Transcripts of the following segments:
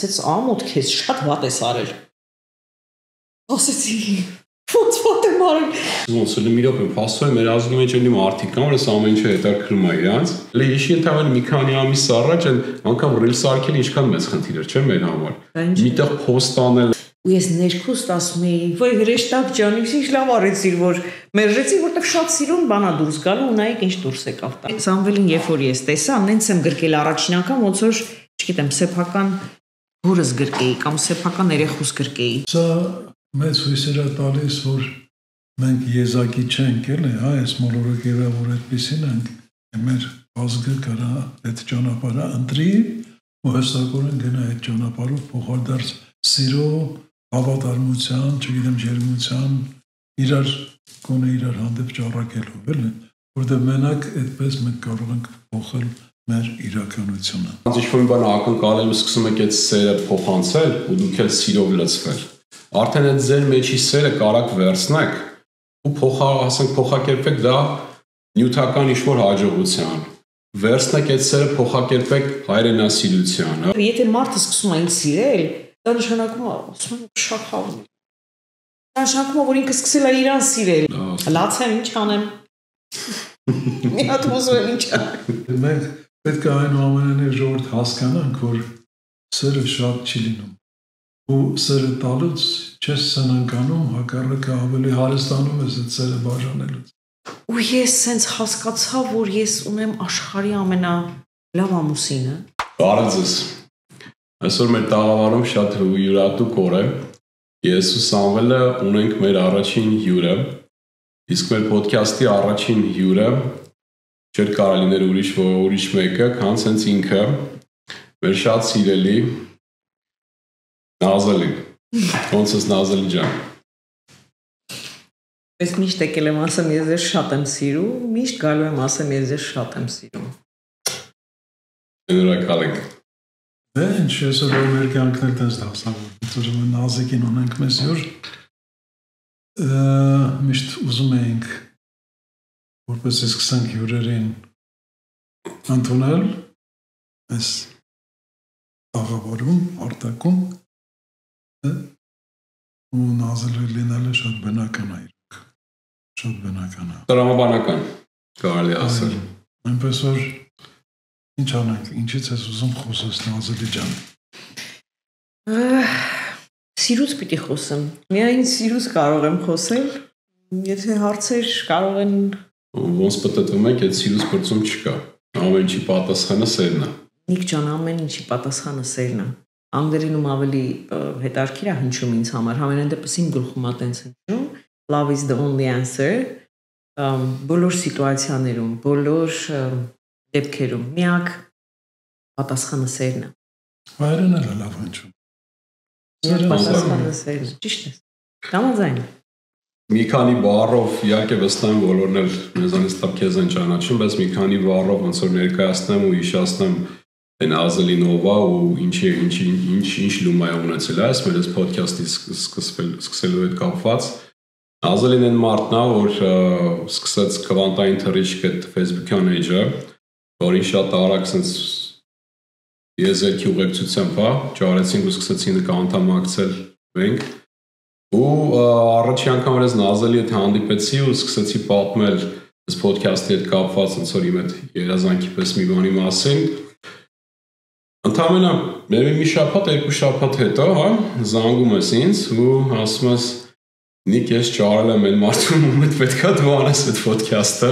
ասեց ամոթ քեզ շատ վատ ես արել։ Ասեցի ոնց վատ եմ արել։ Ոնց էլ մի րոպե փաստորեն մեր ազգի մեջ էլի մարդիկ կան, որ այս ամեն ինչը հետաքրքրում է իրանց։ Էլի հիշի ընդհանրապես մի քանի ամիս առաջ անգամ ռիլս արկել ինչքան մեծ խնդիր էր, չէ՞ մեր համար։ Միտեղ post անել ու ես ներքուստ ասում էի, ոյ հրեշտակ ջան, ինչ լավ արեցիր, որ մերժեցի, որտեվ շատ սիրուն բանա դուրս գալու ու նայեք ինչ դուրս եկավ տա։ Սամվելին երբ որ ես տեսա, նենց եմ գրկել առաջին անգամ, ոնց որ, չգիտեմ, սեփական հորս գրկեի կամ սեփական երեխուս գրկեի։ Սա մեծ հույսեր է տալիս, որ մենք եզակի չենք էլի, հա, այս մոլորակերը, որ այդպեսին ենք, մեր ազգը կարա այդ ճանապարհը ընտրի ու հստակորեն գնա այդ ճանապարհով փոխադարձ սիրո, հավատարմության, չգիտեմ, ջերմության, իրար հանդեպ ճառագելով, էլի, որտեղ մենակ այդպես մենք կարող ենք փոխել մեր իրականությունը։ Ոնց ինչ-որ բան ակնկալել ու սկսում եք այդ սերը փոխանցել ու դուք էլ սիրով լցվել։ Արդեն այդ ձեր մեջի սերը կարակ վերցնեք ու փոխակերպեք դա նյութական ինչ-որ հաջողության։ Վերցնեք այդ սերը փոխակերպեք հայրենասիրության։ Եթե մարդը սկսում է ինձ սիրել, դա նշանակում է, ասում եմ, շատ հավն է։ Դա նշանակում է, որ ինքը սկսել է իրան սիրել։ Լացեմ, ինչ անեմ։ Մի հատ ուզում եմ ինչ անեմ։ Մենք պետք է այնուամենայնիվ ժողովուրդ հասկանանք, որ սերը շատ չի լինում։ Ու սերը տալուց չես սնանկանում, հակառակը ավելի հարստանում ես այդ սերը բաժանելուց։ Ու ես սենց հասկացա, որ ես ունեմ աշխարհի ամենալավ ամուսինը։ Բարև ձեզ։ Այսօր մեր տաղավարում շատ յուրատուկ օր է։ Ես ու Սամվելը ունենք մեր առաջին հյուրը, իսկ մեր ոդքասթի առաջին հյուրը չէր կարող լինել ուրիշ մեկը, քան հենց ինքը, մեր շատ սիրելի Նազելի։ Ոնց ես Նազելի ջան։ Ես միշտ եկել եմ ասեմ, ես ձեզ շատ եմ սիրում, միշտ գալու եմ ասեմ, ես ձեզ շատ եմ սիրում։ Շնորհակալ ենք։ Դե ինչ այսօր մեր կյանքն էլ տես դասավորվեց, որ Նազիկին ունենք մեզ հյուր, միշտ ուզում էինք, որպես սկսենք հյուրերին ընդունել այս տաղավարում, արտակում, ու Նազելի լինելը շատ բնական է իրոք, շատ բնական է։ Տրամաբանական, կարելի ասել։ Այնպես որ ինչ անենք, ինչից ես ուզում խոսես Նազելի ջան։ Սիրուց պիտի խոսեմ։ Միայն սիրուց կարող եմ խոսել, եթե հարցեր կարող են Ոնց պատտվում եք, այդ սիրուց բրծում չկա։ Ամեն ինչի պատասխանը սերն է։ Նիկ ջան, ամեն ինչի պատասխանը սերն է։ Անգլերենում ավելի հետաքրքիր է հնչում ինձ համար, համենայն դեպս իմ գլխում է տենց հնչում, love is the only answer, բոլոր սիտուացիաներում, բոլոր դեպքերում միակ պատասխանը սերն է։ Հայերեն էլ լավ հնչում։ Միակ պատասխանը սերն է, ճիշտ է։ Համաձայն։ Մի քանի բառով, իհարկե վստահ եմ բոլորն էլ մեզանից տապ քեզ են ճանաչում, բայց մի քանի բառով ոնց որ ներկայացնեմ ու հիշեցնեմ Նազելին ով է ու ինչ լումա է ունեցել այս մեր այս ոդքասթի սկսելու հետ կապված։ Նազելին այն մարդն է, որ սկսեց քվանտային թռիչք այդ Facebook-յան էջը, որին շատ արագ sense եզերքի ուղեկցությամբ ճարեցինք ու սկսեցին անդամակցել մենք։ Ու առաջի անգամ ես Նազելի հետ հանդիպեցի ու սկսեցի պատմել այս ոդքասթի հետ կապված ոնց որ իմ այդ երազանքի պես մի բանի մասին։ Ընդհանրապես մի շաբաթ, երկու շաբաթ հետո, հա, զանգում ես ինձ ու ասում ես Նիկ ես ճարել եմ այն մարդուն ում հետ պետքա դու անես այդ ոդքասթը։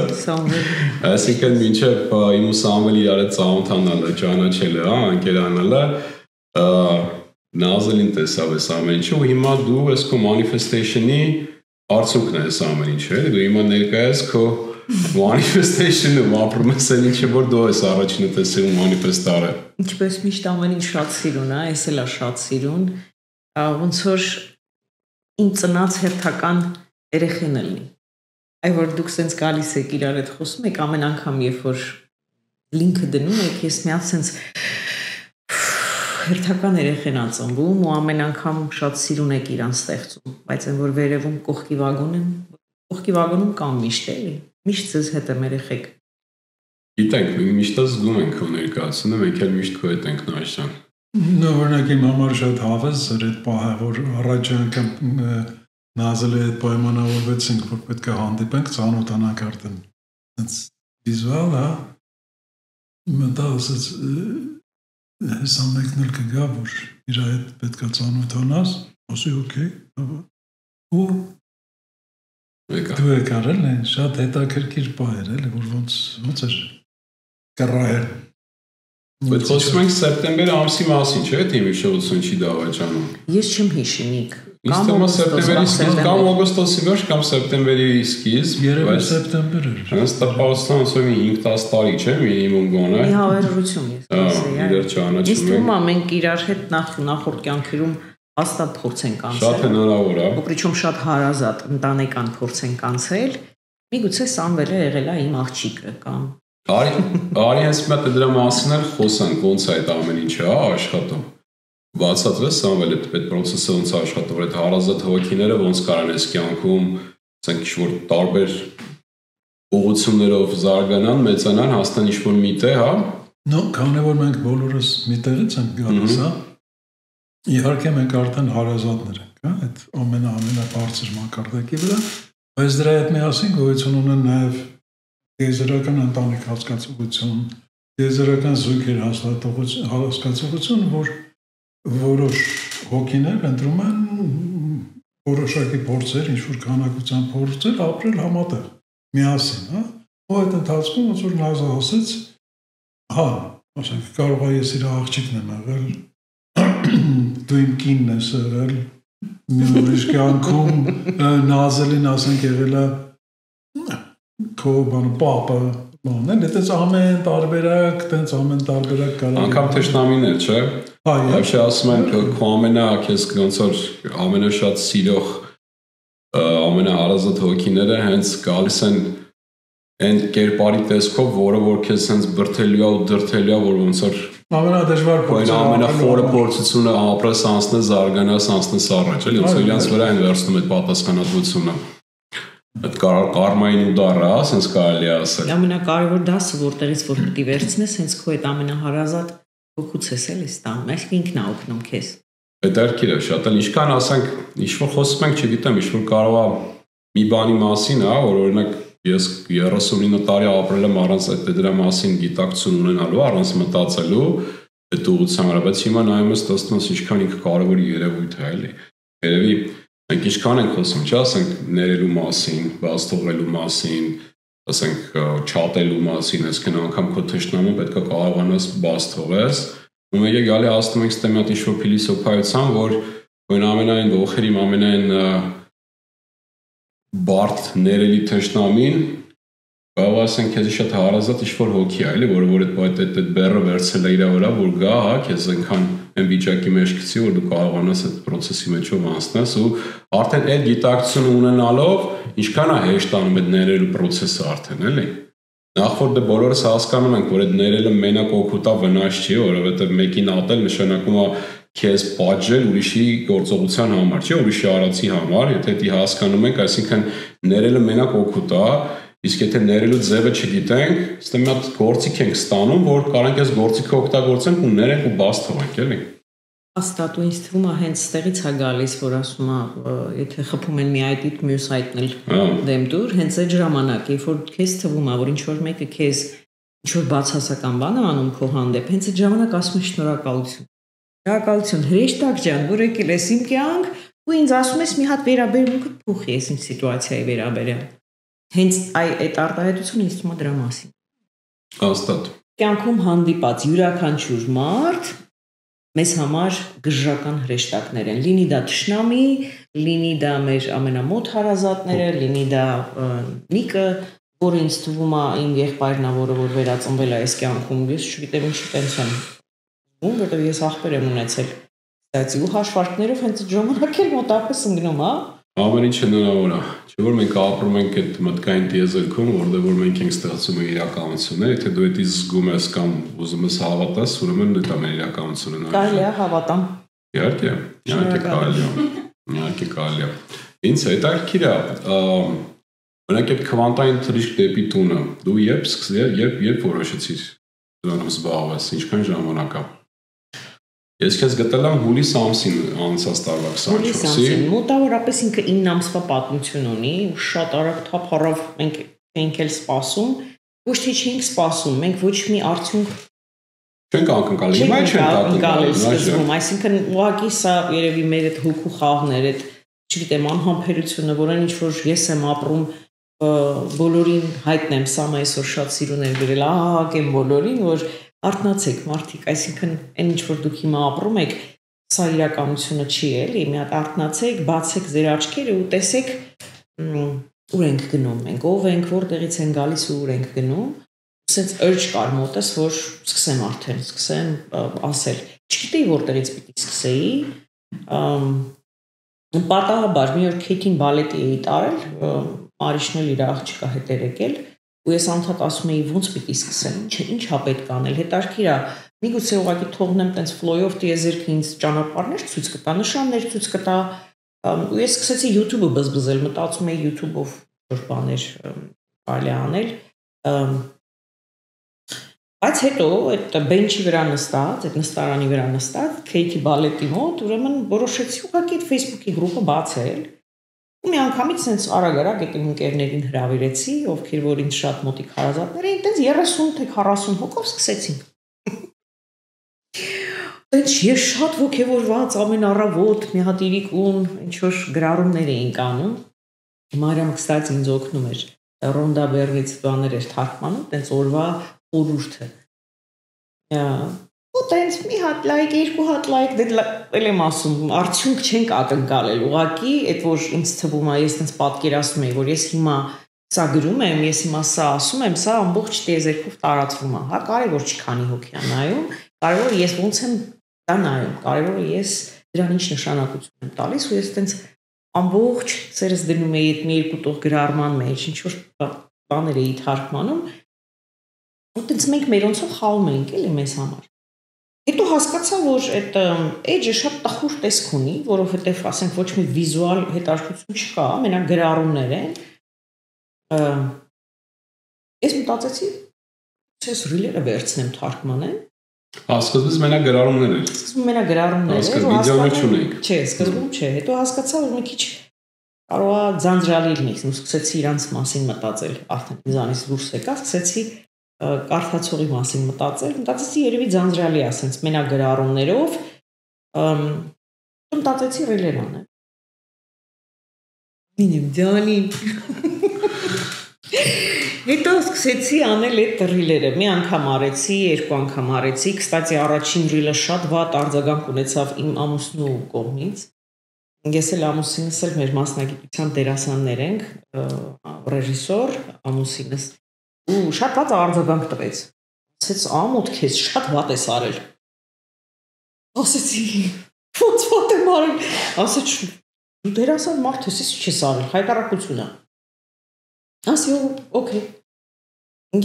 Այսինքն մինչև իմ ու Սամվելի իրար հետ ծանոթանալը, ճանաչելը, հա, ընկերանալը Նազելին տեսավ այս ամեն ինչը ու հիմա դու ես քո manifestation-ի արդյունքն ես ամեն ինչը, էլի դու հիմա ներկա ես քո manifestation-ում ապրում ես այն ինչը որ դու ես առաջինը տեսել ու manifest արել։ Ինչպես միշտ ամեն ինչ շատ սիրուն է, այս էլ է շատ սիրուն, ոնց որ իմ ծնած հերթական երեխեն է լինի։ Այ որ դուք սենց գալիս եք իրար հետ խոսում եք ամեն անգամ երբ որ լինքը դնում եք, ես մի հատ սենց հերթական երեխեն ա ծնվում ու ամեն անգամ շատ սիրուն եք իրան ստեղծում, բայց այն որ վերևում կողքի վագոնում կամ միշտ էլի, միշտ ձեզ հետ եմ երեխեք։ Գիտենք, մենք միշտ զգում ենք քո ներկայությունը, մենք էլ միշտ քո հետ ենք Նայշան։ Օրինակ իմ համար շատ հավես էր այդ պահը, որ առաջ անգամ Նազելի հետ պայմանավորվեցինք, որ պետք է հանդիպենք, ծանոթանանք արդեն։ Այդ վիզուալ, հա, մտա ասաց, հեսա մեկն էլ կգա, որ իր հետ պետք է ծանոթանաս, ասի, օքեյ, ու դու եկար էլ, շատ հետաքրքիր պահ էր, էլի, որ ոնց էր կռահել։ Բայց խոսում ենք սեպտեմբերի ամսի մասին, չէ՞, թե հիշողություն չի դավաճանում։ Ես չեմ հիշի, Նիկ։ Ինձ թվում է սեպտեմբերի սկիզբ կամ օգոստոսի վերջ կամ սեպտեմբերի սկիզբ, երևի սեպտեմբեր էր։ Հենց տպավորության ասում եմ 5-10 տարի, չէ՞, մինիմում գոնե։ Մի հավերժություն ես ասեի։ Իրար ճանաչում ենք։ Իսկ ում մենք իրար հետ նախորդ կյանքերում հաստատ փորձ ենք անցել։ Շատ հնարավոր է։ Ու շատ հարազատ ընտանեկան փորձ ենք անցել։ Միգուցե Սամվելը եղել է իմ աղջիկը կամ Արի հենց մի հատ դրա մասին էլ խոսանք, ոնց է այդ ամեն ինչը աշխատում։ Բացատրես Սամվելը այդ process-ը ոնց է աշխատում, որ այդ հարազատ հոգիները ոնց կարան այս կյանքում, ասենք ինչ-որ տարբեր ուղղություններով զարգանան, մեծանան, հասնեն ինչ-որ մի տեղ, հա։ Նո, քանի որ մենք բոլորս մի տեղից ենք գալիս, հա։ Իհարկե մենք արդեն հարազատներ ենք, հա, այդ ամենաբարձր մակարդակի վրա, բայց դրա հետ միասին գոյություն ունեն նաև եզերական ընտանիք հասկացողություն, եզերական զույգեր հասկացողություն, որ որոշ հոգիներ ընտրում են որոշակի փորձեր, ինչ-որ քանակության փորձեր ապրել համատեղ, միասին, հա, ու այդ ընթացքում ոնց որ Նազը ասեց, հա, ասենք կարող է ես իր աղջիկն եմ եղել, դու իմ կինն ես եղել, մի ուրիշ կյանքում Նազելին ասենք եղել է քո պապը, բանել, այդպես ամեն տարբերակ կարող։ Անկամ թշնամիներ, չէ։ Այո, ասում են քո քեզ ոնց որ ամենաշատ սիրող ամենահարազատ հոգիները հենց գալիս են այն կերպարի տեսքով, որը որ քեզ հենց բրթելու է ու դրթելու է, որ ոնց որ ամենադժվար փորձը, ամենախորը փորձությունը ապրես անցնես, զարգանաս, անցնես առաջ, էլի, ոնց որ իրանց վրա են վերցնում այդ պատասխանատվությունը։ Այդ կարմային ուդարը, ասենց կարելի է ասել։ Ամենակարևոր դասը, որտեղից որ պիտի վերցնես, հենց քո այդ ամենահարազատ հոգուց ես էլի ստանում, այսինքն ինքն է օգնում քեզ։ Հետաքրքիր է շատ, էլ ինչքան ասենք, ինչ-որ խոսում ենք, չգիտեմ, ինչ-որ կարող է մի բանի մասին, հա, որ օրինակ ես 39 տարի ապրել եմ առանց այդ դրա մասին գիտակցություն ունենալու, առանց մտածելու այդ ուղղության վրա, բայց հիմա նայում ես տեսնում ես ինչքան ինքը կարևոր երևույթ է, էլի։ Երևի մենք ինչքան ենք խոսում, չէ՞, ասենք ներելու մասին, բաց թողելու մասին, ասենք չատելու մասին, այսինքն անգամ քո թշնամուն պետք է կարողանաս բաց թողես։ Ու մենք գալի ասում ենք ստե մի հատ ինչ-որ փիլիսոփայության, որ ամենայն ողերի ամենայն բարդ ներելի թշնամին կարող ասենք քեզ շատ հարազատ ինչ-որ հոգի է, էլի, որ այդ բեռը վերցել է իր վրա, որ գա, հա, քեզ այնքան այն վիճակի մեջ գցի, որ դու կարողանաս այդ process-ի մեջով անցնես ու արդեն այդ գիտակցությունը ունենալով ինչքան է հեշտանում այդ ներելու process-ը արդեն, էլի։ Նախ որ դե բոլորս հասկանում ենք, որ այդ ներելը մենակ օգուտա վնաս չի, որովհետև մեկին ատել նշանակում է քեզ պատժել ուրիշի գործողության համար, չէ, ուրիշի արածի համար, եթե դա հասկանում ենք, այսինքն ներելը մենակ օգուտ է, իսկ եթե ներելու ձևը չգիտենք, ստե մի հատ գործիք ենք ստանում, որ կարանք այս գործիքը օգտագործենք ու ներենք ու բաց թողենք, էլի։ Հաստատ ու ինձ թվում է հենց ստեղից է գալիս, որ ասում է, եթե խփում են մի այդից մյուս այդն էլ դեմ դուր, հենց այդ ժամանակ, երբ որ քեզ թվում է, որ ինչ որ մեկը քեզ ինչ որ բացասական բան է անում քո հանդեպ, հենց այդ ժամանակ ասում ես շնորհակալություն։ Շնորհակալություն հրեշտակ ջան, որ եկել ես իմ կյանք ու ինձ ասում ես մի հատ վերաբերմունքդ փոխի ես իմ սիտուացիայի վերաբերյալ։ Հենց այդ արտահայտությունը ինձ թվում է դրա մասին։ Հաստատ։ Կյանքում հանդիպած յուրաքանչյուր մարդ մեզ համար գժական հրեշտակներ են։ Լինի դա թշնամի, լինի դա մեր ամենամոտ հարազատները, լինի դա Նիկը, որը ինձ թվում է իմ եղբայրն է, որը որ վերածնվել է այս կյանքում, ես չգիտեմ ինչի տենց եմ զգում, որտեղ ես ախպեր եմ ունեցել։ Բայց ու հաշվարկներով հենց այդ ժամանակ էլ մոտակից ընկնում, հա։ Ամեն ինչ հնարավոր է։ Չէ՞ որ մենք ապրում ենք այդ մտքային տիեզերքում, որտեղ որ մենք ենք ստեղծում իրականությունը, եթե դու դա զգում ես կամ ուզում ես հավատաս, ուրեմն դա մեր իրականությունն է։ Կարելի է հավատամ։ Իհարկե, կարելի է։ Իհարկե կարելի է։ Ինձ հետաքրքիր է, օրինակ այդ քվանտային թռիչք դեպի տունը, դու երբ որոշեցիր դրանով զբաղվես, ինչքան ժամանակ է։ Ես քեզ գտել եմ հուլիս ամսին անցած տարվա 24-ի։ Մոտավորապես ինքը 9 ամսվա պատմություն ունի, ու շատ արագ թափառավ մենք էլ սպասում, ոչ թե չենք սպասում, մենք ոչ մի արդյունք չենք ակնկալել, հիմա չենք ակնկալել սկզբում, այսինքն ուղղակի սա երևի մեր այդ հոգու խաղներ, այդ չգիտեմ, անհամբերությունը, որն ինչ որ ես եմ ապրում, բոլորին հայտնեմ, սա այսօր շատ սիրուներ գրել, ահագեմ բոլորին, որ արթնացեք մարդիկ, այսինքն այն ինչ որ դուք հիմա ապրում եք, սա իրականությունը չի էլի, մի հատ արթնացեք, բացեք ձեր աչքերը ու տեսեք ուր ենք գնում, մենք ով ենք, որտեղից են գալիս ու ուր ենք գնում, ասենց urge կար մոտս, որ սկսեմ արդեն, սկսեմ ասել, չգիտեի որտեղից պիտի սկսեի, պատահաբար մի օր Քեյթին բալետի էի տարել, Մարիշն էլ իր աղջիկա հետ էր եկել, ու ես անդադ ասում էի ոնց պիտի սկսեմ, ինչա պետք անել, հետարքիր է, միգուցե ուղղակի թողնեմ տենց ֆլոյով տիեզերքը ինձ ճանապարհներ ցույց կտա, նշաններ ցույց կտա, ու ես սկսեցի YouTube-ը բզբզել, մտածում էի YouTube-ով որ բաներ կարելի անել, բայց հետո այդ բենչի վրա նստած, այդ նստարանի վրա նստած, Քեյթի բալետի մոտ, ուրեմն որոշեցի ուղղակի այդ Facebook-ի գրուպը բացել, ու մի անգամից sense արագ-արագ այդ ընկերներին հրավիրեցի, ովքեր որ ինձ շատ մոտիկ հարազատներ էին, տենց 30 թե 40 հոգով սկսեցինք։ Տենց ես շատ ոգևորված ամեն առավոտ մի հատ իրիկուն ինչ որ գրառումներ էինք անում։ Մարիամ կստացի ինձ օգնում էր Ռոնդա Բերնից բաներ էր թարգմանում, տենց օրվա օրուրդը։ Ու տենց մի հատ լայք, երկու հատ լայք, դե էլ եմ ասում, արդյունք չենք ակնկալել, ուղղակի այդ որ ինձ թվում է, ես տենց պատկերացնում եմ, որ ես հիմա սա գրում եմ, ես հիմա սա ասում եմ, սա ամբողջ տիեզերքով տարածվում է, հա, կարևոր չի քանի հոգի է նայում, կարևորը ես ոնց եմ դա նայում, կարևորը ես դրան ինչ նշանակություն եմ տալիս, ու ես տենց ամբողջ սերս դնում էի այդ մի երկու տող գրառման մեջ, ինչ որ բաներ էի թարգմանում, ու տենց մենք մերոնցով խաղում էինք էլի մեզ համար։ Հետո հասկացա, որ այդ edge-ը շատ տխուր տեսք ունի, որովհետև ասենք ոչ մի վիզուալ հետաքրքրություն չկա, մենակ գրառումներ են։ Ես մտածեցի, ես ռիլերը վերցնեմ թարգմանեմ։ Սկզբից մենակ գրառումներ էր։ Սկզբում մենակ գրառումներ էր, վիդեոներ չունենք։ Չէ, սկզբում չէ, հետո հասկացա, որ մի քիչ կարող է ձանձրալի լինի, ու սկսեցի իրանց մասին մտածել, արդեն ինձանից դուրս եկա, սկսեցի կարդացողի մասին մտածեցի երևի ձանձրալի է, ասենց մենակ գրառումներով, մտածեցի ռիլեր անել։ Մինիմ դյանի։ Հետո սկսեցի անել այդ ռիլերը, մի անգամ արեցի, երկու անգամ արեցի, կստացի առաջին ռիլը շատ վատ արձագանք ունեցավ իմ ամուսնու կողմից, ես էլ ամուսինս էլ մեր մասնագիտության դերասաններ ենք, ռեժիսոր ամուսինս, ու շատ վատ արձագանք տվեց, ասեց ամոթ քեզ շատ վատ ես արել, ասեցի, ոնց վատ եմ արել, ասեց դու դերասան մարդ ես, ես չես արել, հայտարարություն է, ասի օքեյ,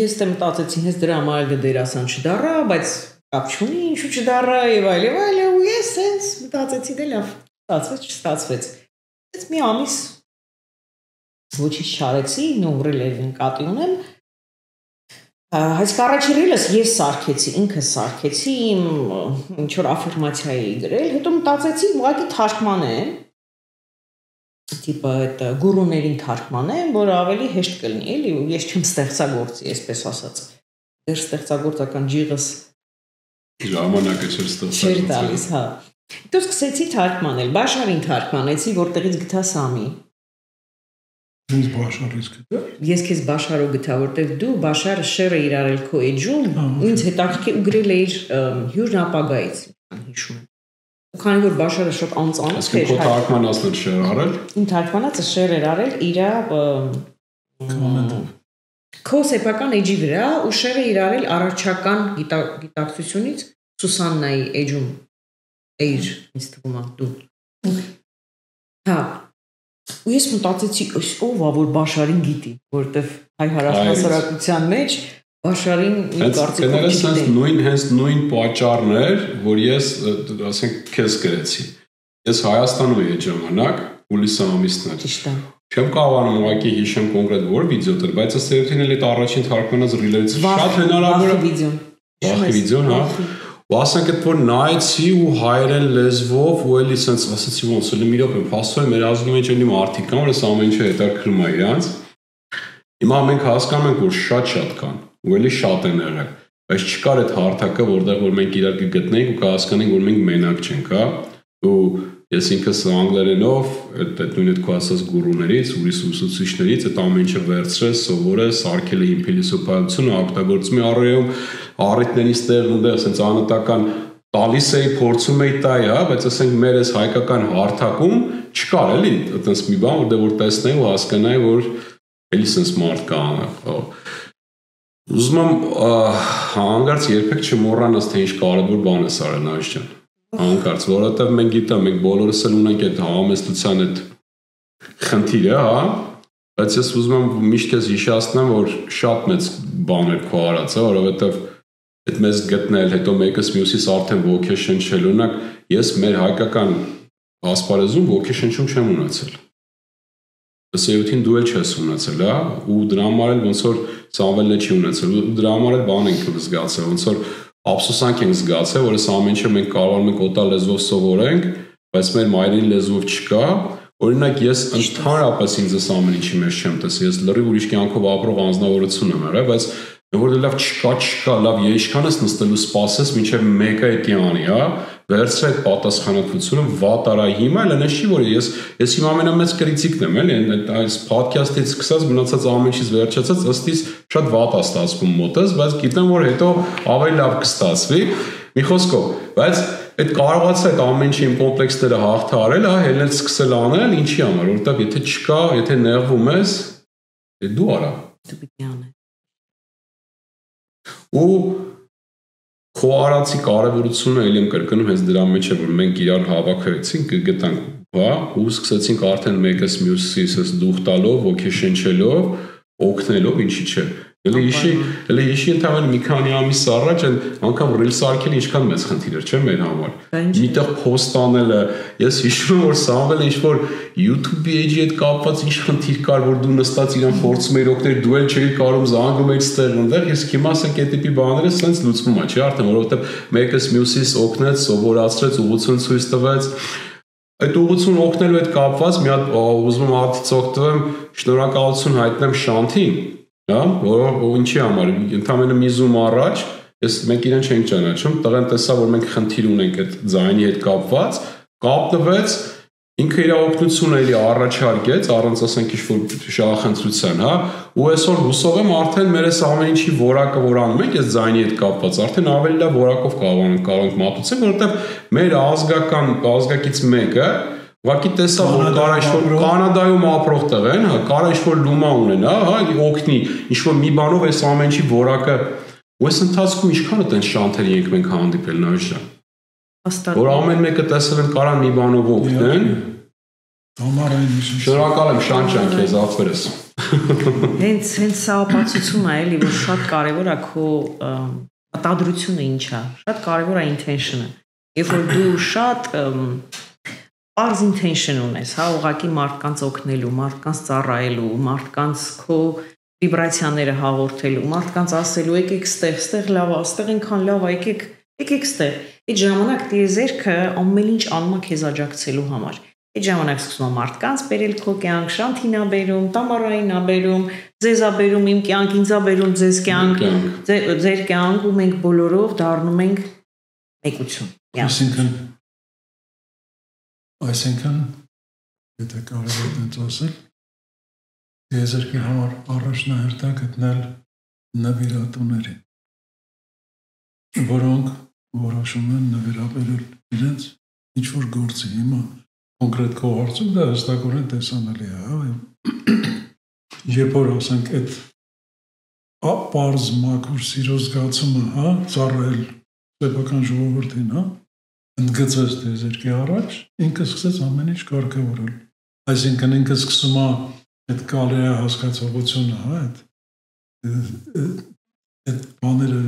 ես դե մտածեցի, հենց դրա համար դերասան չդառա, բայց կապ չունի, ինչու չդառա եւ այլ, ու ես հենց մտածեցի դե լավ, ստացվեց, չստացվեց, այս մի ամիս ոչինչ չարեցի, նույն ռիլերին կատի ունեմ, Այս առաջի ռիլս ես սարքեցի, ինքս սարքեցի, իմ ինչ-որ աֆիրմացիա էի գրել, հետո մտածեցի ուղղակի թարգմանեմ, տիպը այդ գուրուներին թարգմանեմ, որ ավելի հեշտ կլինի, էլի, ու ես չեմ ստեղծագործի, այսպես ասած, դեր ստեղծագործական ջիղս ժամանակը չէր ստեղծագործի։ Չէր տալիս, հա։ Հետո սկսեցի թարգմանել, Բաշարին թարգմանեցի, որտեղից գտա Սամի։ Ինձ Բաշարից գտա։ Ես քեզ Բաշարով գտա, որտեղ դու Բաշարը շերը իրարել քո էջում, ինձ հետաքրքիր ու գրել էիր հյուրն ապագայից, հիշում եմ։ Քանի որ Բաշարը շատ անծանոթ էր, քո թարգմանածն շեր արել։ Իմ թարգմանածը շեր էր արել իր քո սեփական էջի վրա ու շերը իրարել առարչական գիտակցությունից Սուսաննայի էջում էիր, ինձ թվում է դու։ Հա։ Ու ես մտածեցի, ով է որ Բաշարին գիտի, որտեվ հայ հարասարակության մեջ Բաշարին մի կարծիքով չգիտեի։ Հենց նույն պատճառն էր, որ ես, ասենք, քեզ գրեցի։ Ես Հայաստանում էի այդ ժամանակ, հուլիս ամիսն էր։ Ճիշտ է։ Չեմ կարողանում ուղղակի հիշեմ կոնկրետ որ վիդեո դեր, բայց ըստ էության էլ այդ առաջին թարգմանած ռիլերից շատ հնարավոր է։ Վախի վիդեոն, հա։ ու ասենք այդ որ նայեցի ու հայերեն լեզվով ու էլի sense ասացի ոնց էլի մի րոպե փաստորեն մեր ազգի մեջ էլի մարդիկ կան որ այս ամեն ինչը հետաքրքրում է իրանց հիմա մենք հասկանում ենք որ շատ կան ու էլի շատ են եղել բայց չկար այդ հարթակը որտեղ որ մենք իրար կգտնենք ու կհասկանանք որ մենք մենակ չենք հա ու ես ինքս անգլերենով այդ նույն այդ քո ասած գուրուներից ուրիշ ուսուցիչներից այդ ամեն ինչը վերցրել սովորել սարքել իմ փիլիսոփայությունը օգտագործում եմ առայում առիթներից տեղ ունդեղ ասենց անհատական տալիս էի փորձում էի տայ հա բայց ասենք մեր այս հայկական հարթակում չկար էլի այտենց մի բան որ տեսնեի ու հասկանայի որ էլի sense մարդ կա ուզում եմ հանգարց երբեք չմոռանաս թե ինչ կարևոր բան է արել նայես ջան հանկարծ, որովհետև մենք գիտեմ, մենք բոլորս էլ ունենք այդ համեստության այդ խնդիրը, հա, բայց ես ուզում եմ միշտ քեզ հիշեցնեմ, որ շատ մեծ բան է քո արածը, որովհետև այդ մեզ գտնել, հետո մեկս մյուսից արդեն ոգեշնչել, օրինակ, ես մեր հայկական ասպարեզում ոգեշնչում չեմ ունեցել։ Ըստ դու էլ չես ունեցել, հա, ու դրա համար էլ ոնց որ Սամվելն չի ունեցել, ու դրա համար էլ բան ենք զգացել, ոնց որ ափսոսանք ենք զգացել, որ այս ամեն ինչը մենք կարողանում ենք օտար լեզվով սովորենք, բայց մեր մայրեն լեզվով չկա։ Օրինակ ես ընդհանրապես ինձ այս ամեն ինչի մեջ չեմ տեսել, ես լրիվ ուրիշ կյանքով ապրող անձնավորություն եմ եղել, բայց որ լավ չկա, լավ ինչքան ես նստելու սպասես, մինչև մեկը էտի անի, հա, վերցրե այդ պատասխանատվությունը, վատ արա հիմա, էլ այնպես չի, որ ես իմ ամենամեծ կրիտիկն եմ, էլի, այս podcast-ից սկսած մնացած ամեն ինչից վերջացած ըստիս շատ վատ է ստացվում մոտս, բայց գիտեմ, որ հետո ավելի լավ կստացվի, մի խոսքով, բայց այդ կարողացա այդ ամեն ինչի իմ կոմպլեքսները հաղթահարել, հա, հելնել սկսել անել, ինչի համար, որովհետև եթե չկա, եթե նեղվում ես, դու արա։ Դու պիտի անես։ Ու քո արածի կարևորությունը ելի եմ կրկնում հենց դրա մեջ է որ մենք իրար հավաքեցինք գտանք հա ու սկսեցինք արդեն մեկս մյուսից դուխ տալով ոգեշնչելով օգնելով ինչի՞ չէ էլի իշի ընդհանրապես մի քանի ամիս առաջ անգամ ռիլս արկել ինչքան մեծ խնդիր էր չէ մեր համար միտեղ post անելը ես հիշում եմ որ Սամվելը ինչ որ YouTube-ի էջի հետ կապված ինչ խնդիր կար որ դու նստած իրան փորձում էիր օգնել դու էլ չէիր կարող զանգում էիր ստեղ այնտեղ ես հիմա ասենք այդ տիպի բաները սենց լուծվում է չէ արդեն որովհետև մեկս մյուսից օգնեց սովորացրեց ուղղություն ցույց տվեց այդ ուղղություն օգնելու հետ կապված մի հատ ուզում եմ արդից օգտվեմ շնորհակալություն հայտնեմ Շանթին հա որ ինչի համար ընդամենը մի զում առաջ մենք իրեն չենք ճանաչում տղեն տեսա որ մենք խնդիր ունենք այդ ձայնի հետ կապված կապնվեց ինքը իր օգնությունը էլի առաջարկեց առանց ասենք ինչ-որ շահախնդրության հա ու այսօր հուսով եմ արդեն մեր այս ամեն ինչի որակը որ անում ենք այս ձայնի հետ կապված արդեն ավելի լավ որակով կարող ենք մատուցել որովհետև մեր ազգակից մեկը Ուղղակի տեսա որ կարա ինչ-որ Կանադայում ապրող տեղ են, հա, կարա ինչ-որ լումա ունենա, հա, օգնի, ինչ-որ մի բանով այս ամեն ինչի որակը ու այս ընթացքում ինչքան է տենց շանթերի ենք մենք հանդիպել նայես ջան։ Որ ամեն մեկը տեսել են կարան մի բանով օգնեն։ Համարային շնորհակալ եմ Շան ջան քեզ ախորես։ Հենց սա ապացուցում է էլի որ շատ կարևոր է քո մտադրությունը ինչ է, շատ կարևոր է intention-ը։ Երբ որ դու շատ Arz intention ունես, հա, ուղղակի մարդկանց օգնելու, մարդկանց ծառայելու, մարդկանց քո վիբրացիաները հաղորդելու, մարդկանց ասելու եկեք ստեղ լավ է, ստեղ այնքան լավ է, եկեք ստեղ։ Այդ ժամանակ տիեզերքը ամեն ինչ անում է քեզ աջակցելու համար։ Այդ ժամանակ սկսում է մարդկանց բերել քո կյանք, Շանթին է բերում, Տամարային է բերում, ձեզ է բերում իմ կյանք, ինձ է բերում ձեզ կյանք, ձեր կյանք ու մենք բոլորով դառնում ենք մեկություն։ Այսինքն, եթե կարող եք ասել, տիեզերքի համար առաջնահերթ է գտնել նվիրատուներին, որոնք որոշում են նվիրաբերել իրենց ինչ-որ գործի հիմա կոնկրետ քո հարցում դա հստակորեն տեսանելի է, երբ որ ասենք այդ պարզ մաքուր սիրո զգացումը, հա, ծառայել սեփական ժողովրդին, հա, ընդգծվեց տիեզերքի առաջ, ինքը սկսեց ամեն ինչ կարգավորել։ Այսինքն ինքը սկսում է այդ կարելի հասկացողությունը, հա, այդ բաները,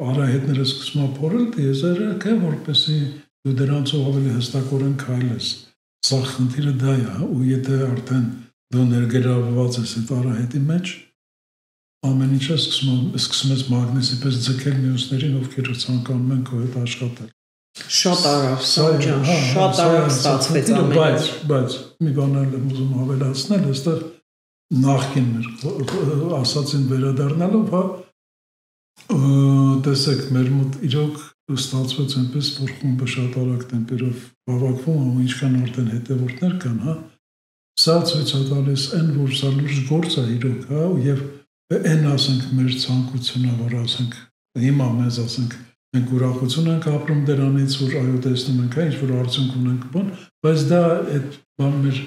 արահետները սկսում է փորել տիեզերքը, որպեսզի դու դրանցով ավելի հստակորեն քայլես։ Սա խնդիրը դա է, ու եթե արդեն դու ներգրավված ես այդ արահետի մեջ, ամեն ինչը սկսում ես մագնիսի պես ձգել մյուսներին, ովքեր ցանկանում են քո հետ աշխատել։ Շատ արագ, շատ արագ ստացվեց ամեն ինչ։ Բայց մի բան եմ ուզում ավելացնել, այստեղ նախքին մեր ասացին վերադառնալով, հա, տեսեք, մեր մոտ իրոք ստացվեց այնպես, որ խումբը շատ արագ տեմպերով բավակվում, ու ինչքան արդեն հետևորդներ կան, հա, սա ցույց է տալիս այն, որ սա լուրջ գործ է իրոք, հա, եւ այն ասենք մեր ցանկությունը, որ ասենք հիմա մեզ ասենք մենք ուրախություն ենք ապրում դրանից, որ այո տեսնում ենք, ինչ որ արդյունք ունենք, բան, բայց դա այդ բան մեր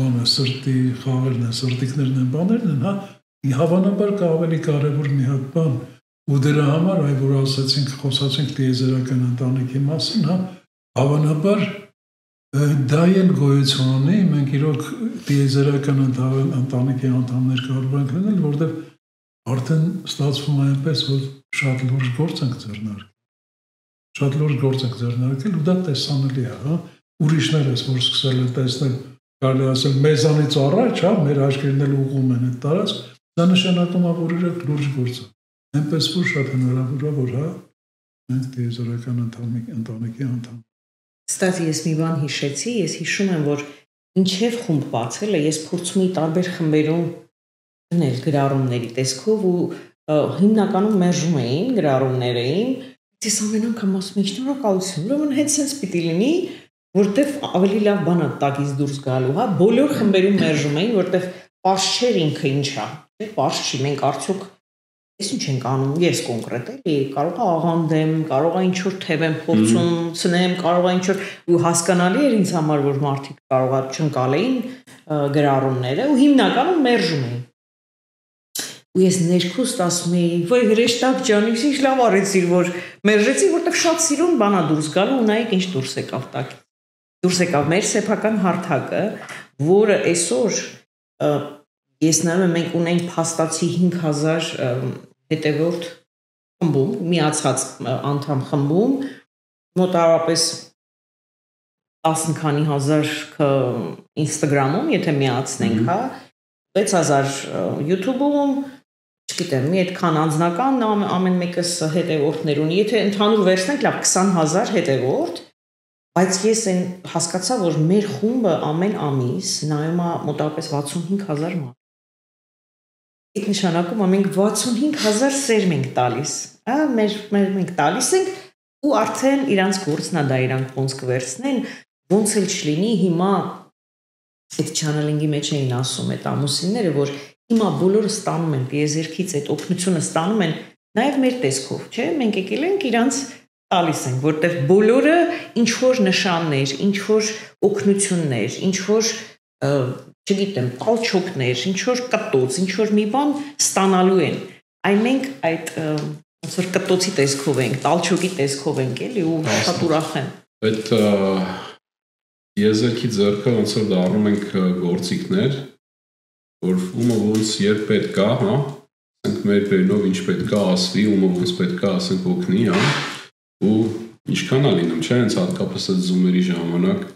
բանը սրտի խաղերն են, սրտիկներն են, բաներն են, հա, հավանաբար կա ավելի կարևոր մի հատ բան, ու դրա համար այ որ ասացինք, խոսացինք տիեզերական ընտանիքի մասին, հա, հավանաբար դա էլ գոյություն ունի, մենք իրոք տիեզերական ընտանիքի անդամներ կարող ենք լինել, որտեղ արդեն ստացվում է այնպես, որ շատ լուրջ գործ ենք ձեռնարկել, ու դա տեսանելի է, հա, ուրիշներ ես, որ սկսել են տեսնել, կարելի ասել մեզանից առաջ, հա, մեր աչքերն էլ ուղղում են այդ տարածք, դա նշանակում է, որ իրոք լուրջ գործ է, այնպես որ շատ հնարավոր է, որ հա, մենք տիեզերական ընտանիքի անդամ։ Ստացի ես մի բան հիշեցի, ես հիշում եմ, որ ինչև խումբ բացել է, ես փորձում էի տարբեր խմբերում գնել գրառումների տեսքով ու հիմնականում մերժում էին, գրառումներ էին, ես ամեն անգամ ասում եմ, շնորհակալություն, ուրեմն հենց sense պիտի լինի, որտեվ ավելի լավ բան է տակից դուրս գալու, հա, բոլոր խմբերում մերժում էին, որտեվ պարզ չէր ինքը ինչա, պարզ չի, մենք արդյոք ես ինչ ենք անում, ես կոնկրետ էլի, կարող է աղանդեմ, կարող է ինչ-որ թև եմ փորձում ցնեմ, կարող է ինչ-որ ու հասկանալի էր ինձ համար, որ մարդիկ կարող է չընկալեին գրառումները ու հիմնականում մերժում էին։ Ու ես ներքուստ ասում էի, ոյ հրեշտակ ջան, ինչ լավ արեցիր, որ մերժեցի, որտեղ շատ սիրուն բանա դուրս գալու ու նայեք ինչ դուրս եկավ տակ։ Դուրս եկավ մեր սեփական հարթակը, որը այսօր ես նայում եմ, մենք ունենք փաստացի 5000 հետևորդ խմբում, միացած անդամ խմբում, մոտավորապես 10 քանի հազար Instagram-ում, եթե միացնենք, հա, 6000 YouTube-ում, չգիտեմ, մի այդքան անձնական ամեն մեկս հետևորդներ ունի, եթե ընդհանուր վերցնենք, լավ 20000 հետևորդ, բայց ես այն հասկացա, որ մեր խումբը ամեն ամիս նայում է մոտավորապես 65000 մարդ։ Այդ նշանակում է մենք 65000 սեր ենք տալիս, հա, մենք տալիս ենք ու արդեն իրանց գործն է դա իրանք ոնց կվերցնեն, ոնց էլ չլինի հիմա այդ channeling-ի մեջ էին ասում այդ ամուսինները, որ հիմա բոլորը ստանում են տիեզերքից այդ օգնությունը ստանում են նաև մեր տեսքով, չէ՞, մենք եկել ենք իրանց տալիս ենք, որտեղ բոլորը ինչ որ նշաններ, ինչ որ օգնություններ, ինչ որ չգիտեմ, տալչոկներ, ինչ որ կտոց, ինչ որ մի բան ստանալու են։ Այն մենք այդ ոնց որ կտոցի տեսքով ենք, տալչոկի տեսքով ենք, էլի ու շատ ուրախ եմ։ Այդ եզերքի ձեռքը ոնց որ դառնում ենք գործիքներ, որ ումը ոնց երբ պետք է, հա, ասենք մեր բերնով ինչ պետք է ասվի, ումը ոնց պետք է ասենք օգնի, հա, ու ինչքան է լինում, չէ՞, հենց հատկապես այդ զումերի ժամանակ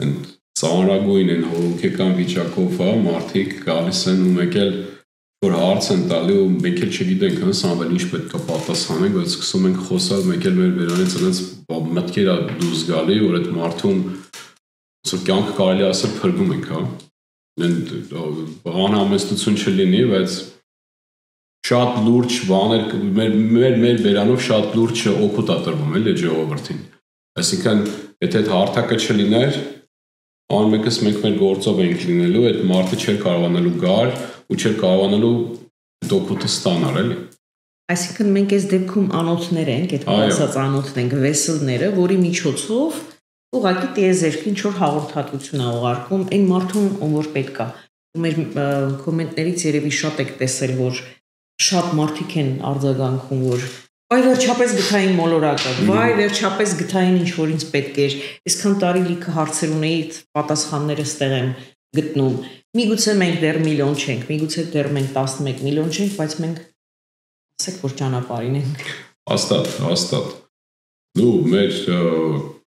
ընդ ծանրագույն են հոգեկան վիճակով, հա, մարդիկ գալիս են ու մեկ էլ որ հարց են տալի ու մեկ էլ չգիտենք հենց ամեն ինչ պետք է պատասխանենք, բայց սկսում ենք խոսալ, մեկ էլ մեր բերանից այնպես մտքեր է դուրս գալի, որ այդ մարդուն ոնց կյանքը կարելի ասել փրկում ենք, հա։ Անհամեստություն չլինի, բայց շատ լուրջ բաներ մեր բերանով շատ լուրջ օգուտ է տրվում էլի ժողովրդին։ Այսինքն, եթե այդ հարթակը չլիներ, անմեկս մենք մեր գործով ենք լինելու, այդ մարդը չէր կարողանալու գալ ու չէր կարողանալու դոկուտը ստանալ, էլի։ Այսինքն մենք այս դեպքում անոթներ ենք, այդ ասած անոթն ենք, վեսելները, որի միջոցով ուղղակի տիեզերքը ինչ որ հաղորդատվություն է ուղարկում այն մարդուն, ում որ պետք է։ Ու մեր կոմենտներից երևի շատ եք տեսել, որ շատ մարդիկ են արձագանքում, որ վայ վերջապես գտային մոլորակը, վայ վերջապես գտային ինչ որ ինձ պետք էր։ Այսքան տարի լիքը հարցեր ունեի, պատասխանները ստեղ եմ գտնում։ Միգուցե մենք դեռ միլիոն չենք, միգուցե դեռ մենք 11 միլիոն չենք, բայց մենք ասեք որ ճանապարհին ենք։ Հաստատ։ Դու մեր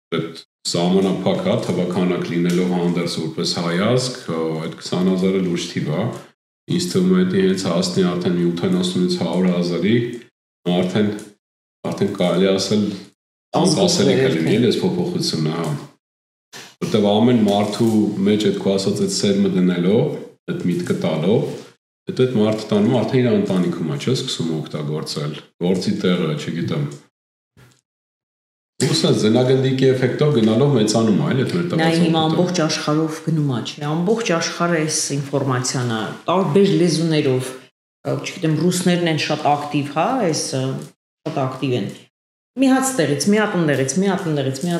այդ սահմանափակ թվականակ լինելով հանդերձ որպես հայազգ, այդ 20000-ը լուրջ թիվ է։ ինձ թվում է դա հենց հասնի արդեն 70-ից 100,000-ի, արդեն կարելի ասել անսպասելի կլինի այս փոփոխությունը, հա։ Որտեւ ամեն մարդու մեջ այդ քո ասած այդ սերմը դնելով, այդ միտքը տալով, այդ մարդը տանում արդեն իր ընտանիքում է, չէ՞, սկսում օգտագործել, գործի տեղը, չգիտեմ։ Ուսած զենագնդիկի էֆեկտով գնալով մեծանում է, այլ այդ մեր տվյալը։ Նա հիմա ամբողջ աշխարհով գնում է, չէ՞, ամբողջ աշխարհը այս ինֆորմացիանը տարբեր լեզուներով, չգիտեմ, ռուսներն են շատ ակտիվ, հա, այս շատ ակտիվ են։ Մի հատ տեղից, մի հատ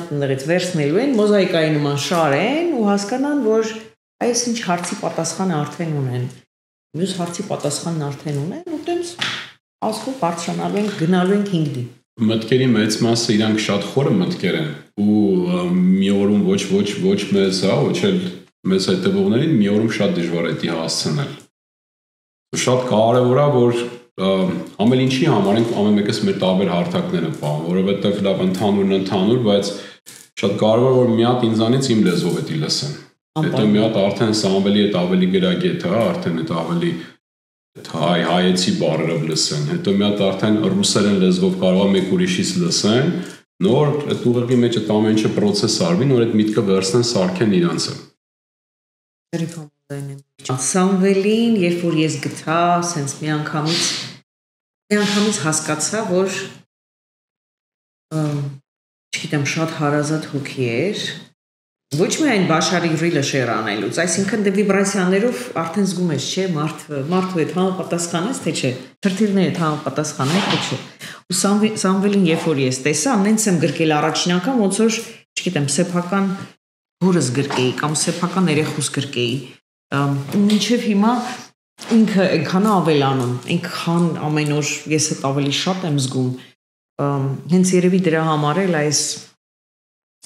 ընդեղից վերցնելու են, մոզաիկայի նման շարեն ու հասկանան, որ այս ինչ հարցի պատասխանը արդեն ունեն։ Մյուս հարցի պատասխանն արդեն ունեն, ու տենց ասկով բարձրանալու են, գնալու են 5D։ Մտքերի մեծ մասը իրանք շատ խորը մտքեր են ու մի օրում ոչ մեզ, հա, ոչ էլ մեզ հետևողներին մի օրում շատ դժվար է դա հասցնել։ Շատ կարևոր է, որ ամեն ինչի համար ենք ամեն մեկս մեր տարբեր հարթակները պահում, որովհետև լավ ընդհանուր, բայց շատ կարևոր որ մի հատ ինձանից իմ լեզվով էդի լսեն։ Հետո մի հատ արդեն սամվելի այդ ավելի գրագետ, հա, արդեն այդ ավելի հայեցի բառերով լսեն։ Հետո մի հատ արդեն ռուսերեն լեզվով կարող է մեկ ուրիշից լսեն, նոր այդ ուղեղի մեջ այդ ամեն ինչը process արվի, նոր այդ միտքը վերցնեն, սարքեն իրանցը։ Սամվելին, երբ որ ես գտա, սենց մի անգամից հասկացա, որ չգիտեմ, շատ հարազատ հոգի էր, ոչ միայն Բաշարի ռիլը շեր անելուց, այսինքն դե վիբրացիաներով արդեն զգում ես, չէ, մարդու հետ համապատասխան ես, թե չէ, թրթիռների հետ համապատասխան ես, թե չէ։ Ու Սամվելին, երբ որ ես տեսա, նենց եմ գրկել առաջին անգամ, ոնց որ, չգիտեմ, սեփական հորս գրկեի կամ սեփական երեխուս գրկեի։ Մինչև հիմա ինքը այնքան ավելանում, այնքան ամեն օր ես հետ ավելի շատ եմ զգում։ Հենց երևի դրա համար էլ այս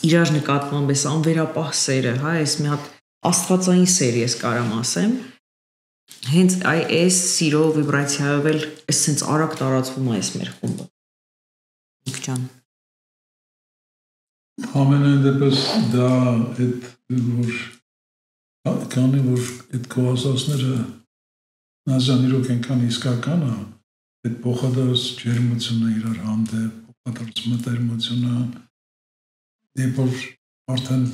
իրար նկատմամբ էս անվերապահ սերը, հա, այս մի հատ աստվածային սեր ես կարամ ասեմ, հենց այս սիրո վիբրացիայով էլ այս սենց արագ տարածվում է այս մեր խումբը։ Իկջան։ Ամենայն դեպս դա այդ որ քանի որ այդ կոասասները նազան իրոք այնքան իսկական է, այդ փոխադարձ ջերմությունը իրար հանդեպ, փոխադարձ մտերմությունը Երբ որ արդեն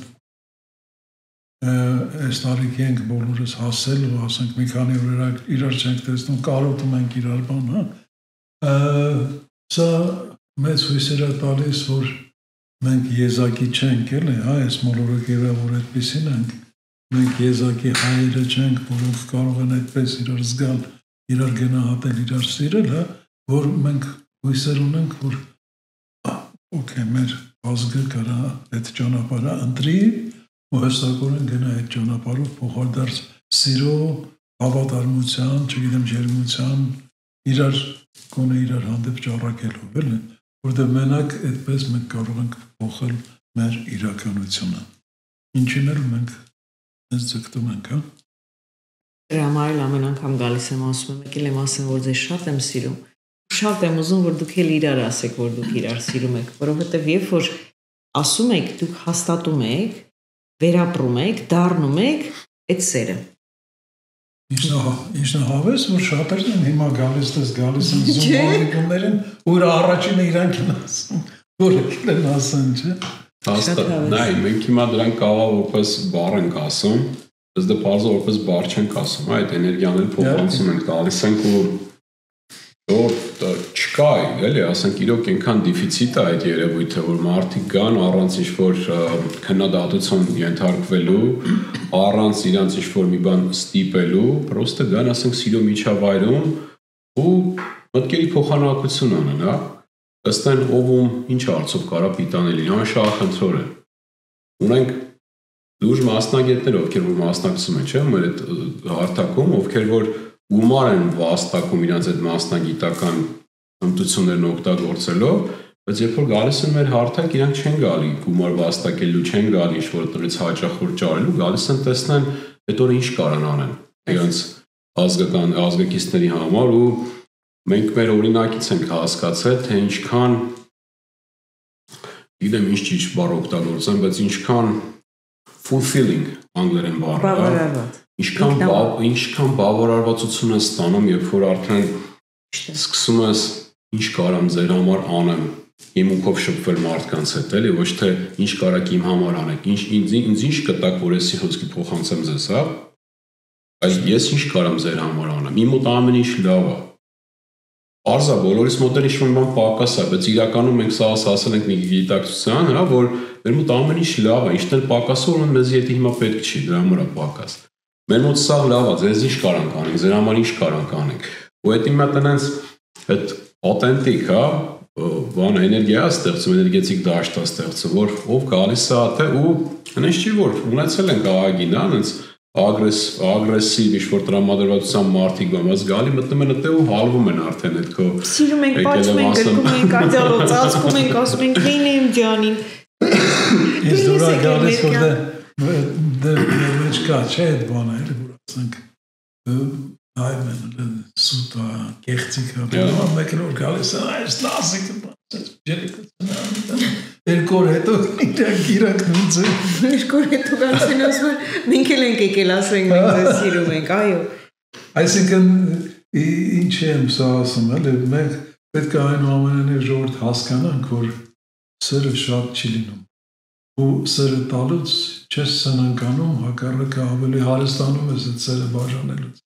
այս տարիքի ենք բոլորս հասել ու ասենք մի քանի օր իրար չենք տեսնում, կարոտում ենք իրար բան, հա։ Սա մեծ հույսեր է տալիս, որ մենք եզակի չենք, էլի, հա, այս մոլորակերը, որ այդպիսին ենք, մենք եզակի հայերը չենք, որոնք կարող են այդպես իրար զգալ, իրար գնահատել, իրար սիրել, հա, որ մենք հույսեր ունենք, որ օքեյ, մեր ազգը կարա այդ ճանապարհը ընտրի ու հստակորեն գնա այդ ճանապարհով փոխադարձ սիրո, հավատարմության, չգիտեմ, ջերմության, իրար հանդեպ ճառագելով, էլի, որտեղ մենակ այդպես մենք կարող ենք փոխել մեր իրականությունը։ Ինչին էլ մենք այս ձգտում ենք, հա։ Դրա համար էլ ամեն անգամ գալիս եմ ասում եմ, եկել եմ ասեմ, որ ձեզ շատ եմ սիրում։ Շատ եմ ուզում, որ դուք էլ իրար ասեք, որ դուք իրար սիրում եք, որովհետև երբ որ ասում եք, դուք հաստատում եք, վերապրում եք, դառնում եք այդ սերը։ Ինչն հավես, որ շատերն են հիմա գալիս են զոմալիկումներին, որ առաջինը իրանք են ասում, որ եկել են ասեն, չէ։ Հաստատ, նայ, մենք հիմա դրանք կարող որպես բառ ենք ասում, բայց դա բարձր որպես բառ չենք ասում, այդ էներգիաները փոխանցում են, գալիս ենք ու որ չկա, էլի, ասենք իրոք այնքան դիֆիցիտ է այդ երևույթը, որ մարդիկ կան առանց ինչ-որ քննադատության ենթարկվելու, առանց իրանց ինչ-որ մի բան ստիպելու, պրոստը կան, ասենք սիրո միջավայրում ու մտքերի փոխանակություն անեն, հա, ըստեն ով ինչ հարցով կարա պիտանել, անշահախնդրոր է։ Ունենք լուրջ մասնագետներ, ովքեր որ մասնակցում են, չէ՞, մեր այդ հարթակում, ովքեր որ գումար են վաստակում իրանց այդ մասնագիտական հմտություններն օգտագործելով, բայց երբ որ գալիս են մեր հարթակ, իրանք չեն գալի գումար վաստակելու, չեն գալի ինչ-որ տրից հաճախորդ ճարելու, գալիս են տեսնեն այդ օրը ինչ կարան անեն իրանց ազգակիցների համար ու մենք մեր օրինակից ենք հասկացել, թե ինչքան գիտեմ ինչ ճիշտ բառ օգտագործեմ, բայց ինչքան fulfilling անգլերեն բառը, Ինչքան բավարարվածություն ես ստանում, երբ որ արդեն սկսում ես ինչ կարամ ձեր համար անեմ, իմունքով շփվել մարդկանց հետ, էլի, ոչ թե ինչ կարաք իմ համար անեք, ինձ ինչ կտակ, որ ես խոսքի փոխանցեմ ձեզ, հա? Բայց ես ինչ կարամ ձեր համար անեմ, իմ մոտ ամեն ինչ լավ է։ Արզա բոլորիս մոտ էլ ինչ-որ բան պակաս է, բայց իրականում մենք սա ասել ենք մի գիտակցության, հա, որ մեր մոտ ամեն ինչ լավ է, ինչն էլ պակաս է, ուրեմն մեզ եթե հիմա պետք չի, դրա համար է պակաս։ Մեր մոտ սա լավ է, ձեզ ինչ կարանք անենք, ձեր համար ինչ կարանք անենք։ Ու այդ հիմա տնենց այդ authentic, հա, բան էներգիա է ստեղծում, էներգետիկ դաշտ է ստեղծում, որ ով գալիս է թե ու հենց չի որ ունեցել ենք ԱԱԳ-ին, հա, հենց ագրեսիվ ինչ-որ տրամադրվածության մարդիկ բամած գալի մտնում են այդտեղ ու հալվում են արդեն այդ քո սիրում ենք, պաչում ենք, գրկում ենք, արձալով ծածկում ենք, ասում ենք քեյնեմ ջանին։ Ես դուրա գալիս որ դե մեջ կա չէ այդ բանը էլի որ ասենք այմեն սուտա կեղծիկա մեկ որ գալիս այս լասիկը բաց ջերիկը երկու հետո իրակ նույնց երկու հետո գալիս ասում մենք էլ ենք եկել ասենք մենք ձեզ սիրում ենք այո այսինքն ինչ եմ սա ասում էլի մենք պետք է այնուամենայնիվ ժողովուրդ հասկանանք որ սերը շատ չի լինում ու սերը տալուց չես սնանկանում հակառակը ավելի հարստանում ես այդ սերը բաժանելուց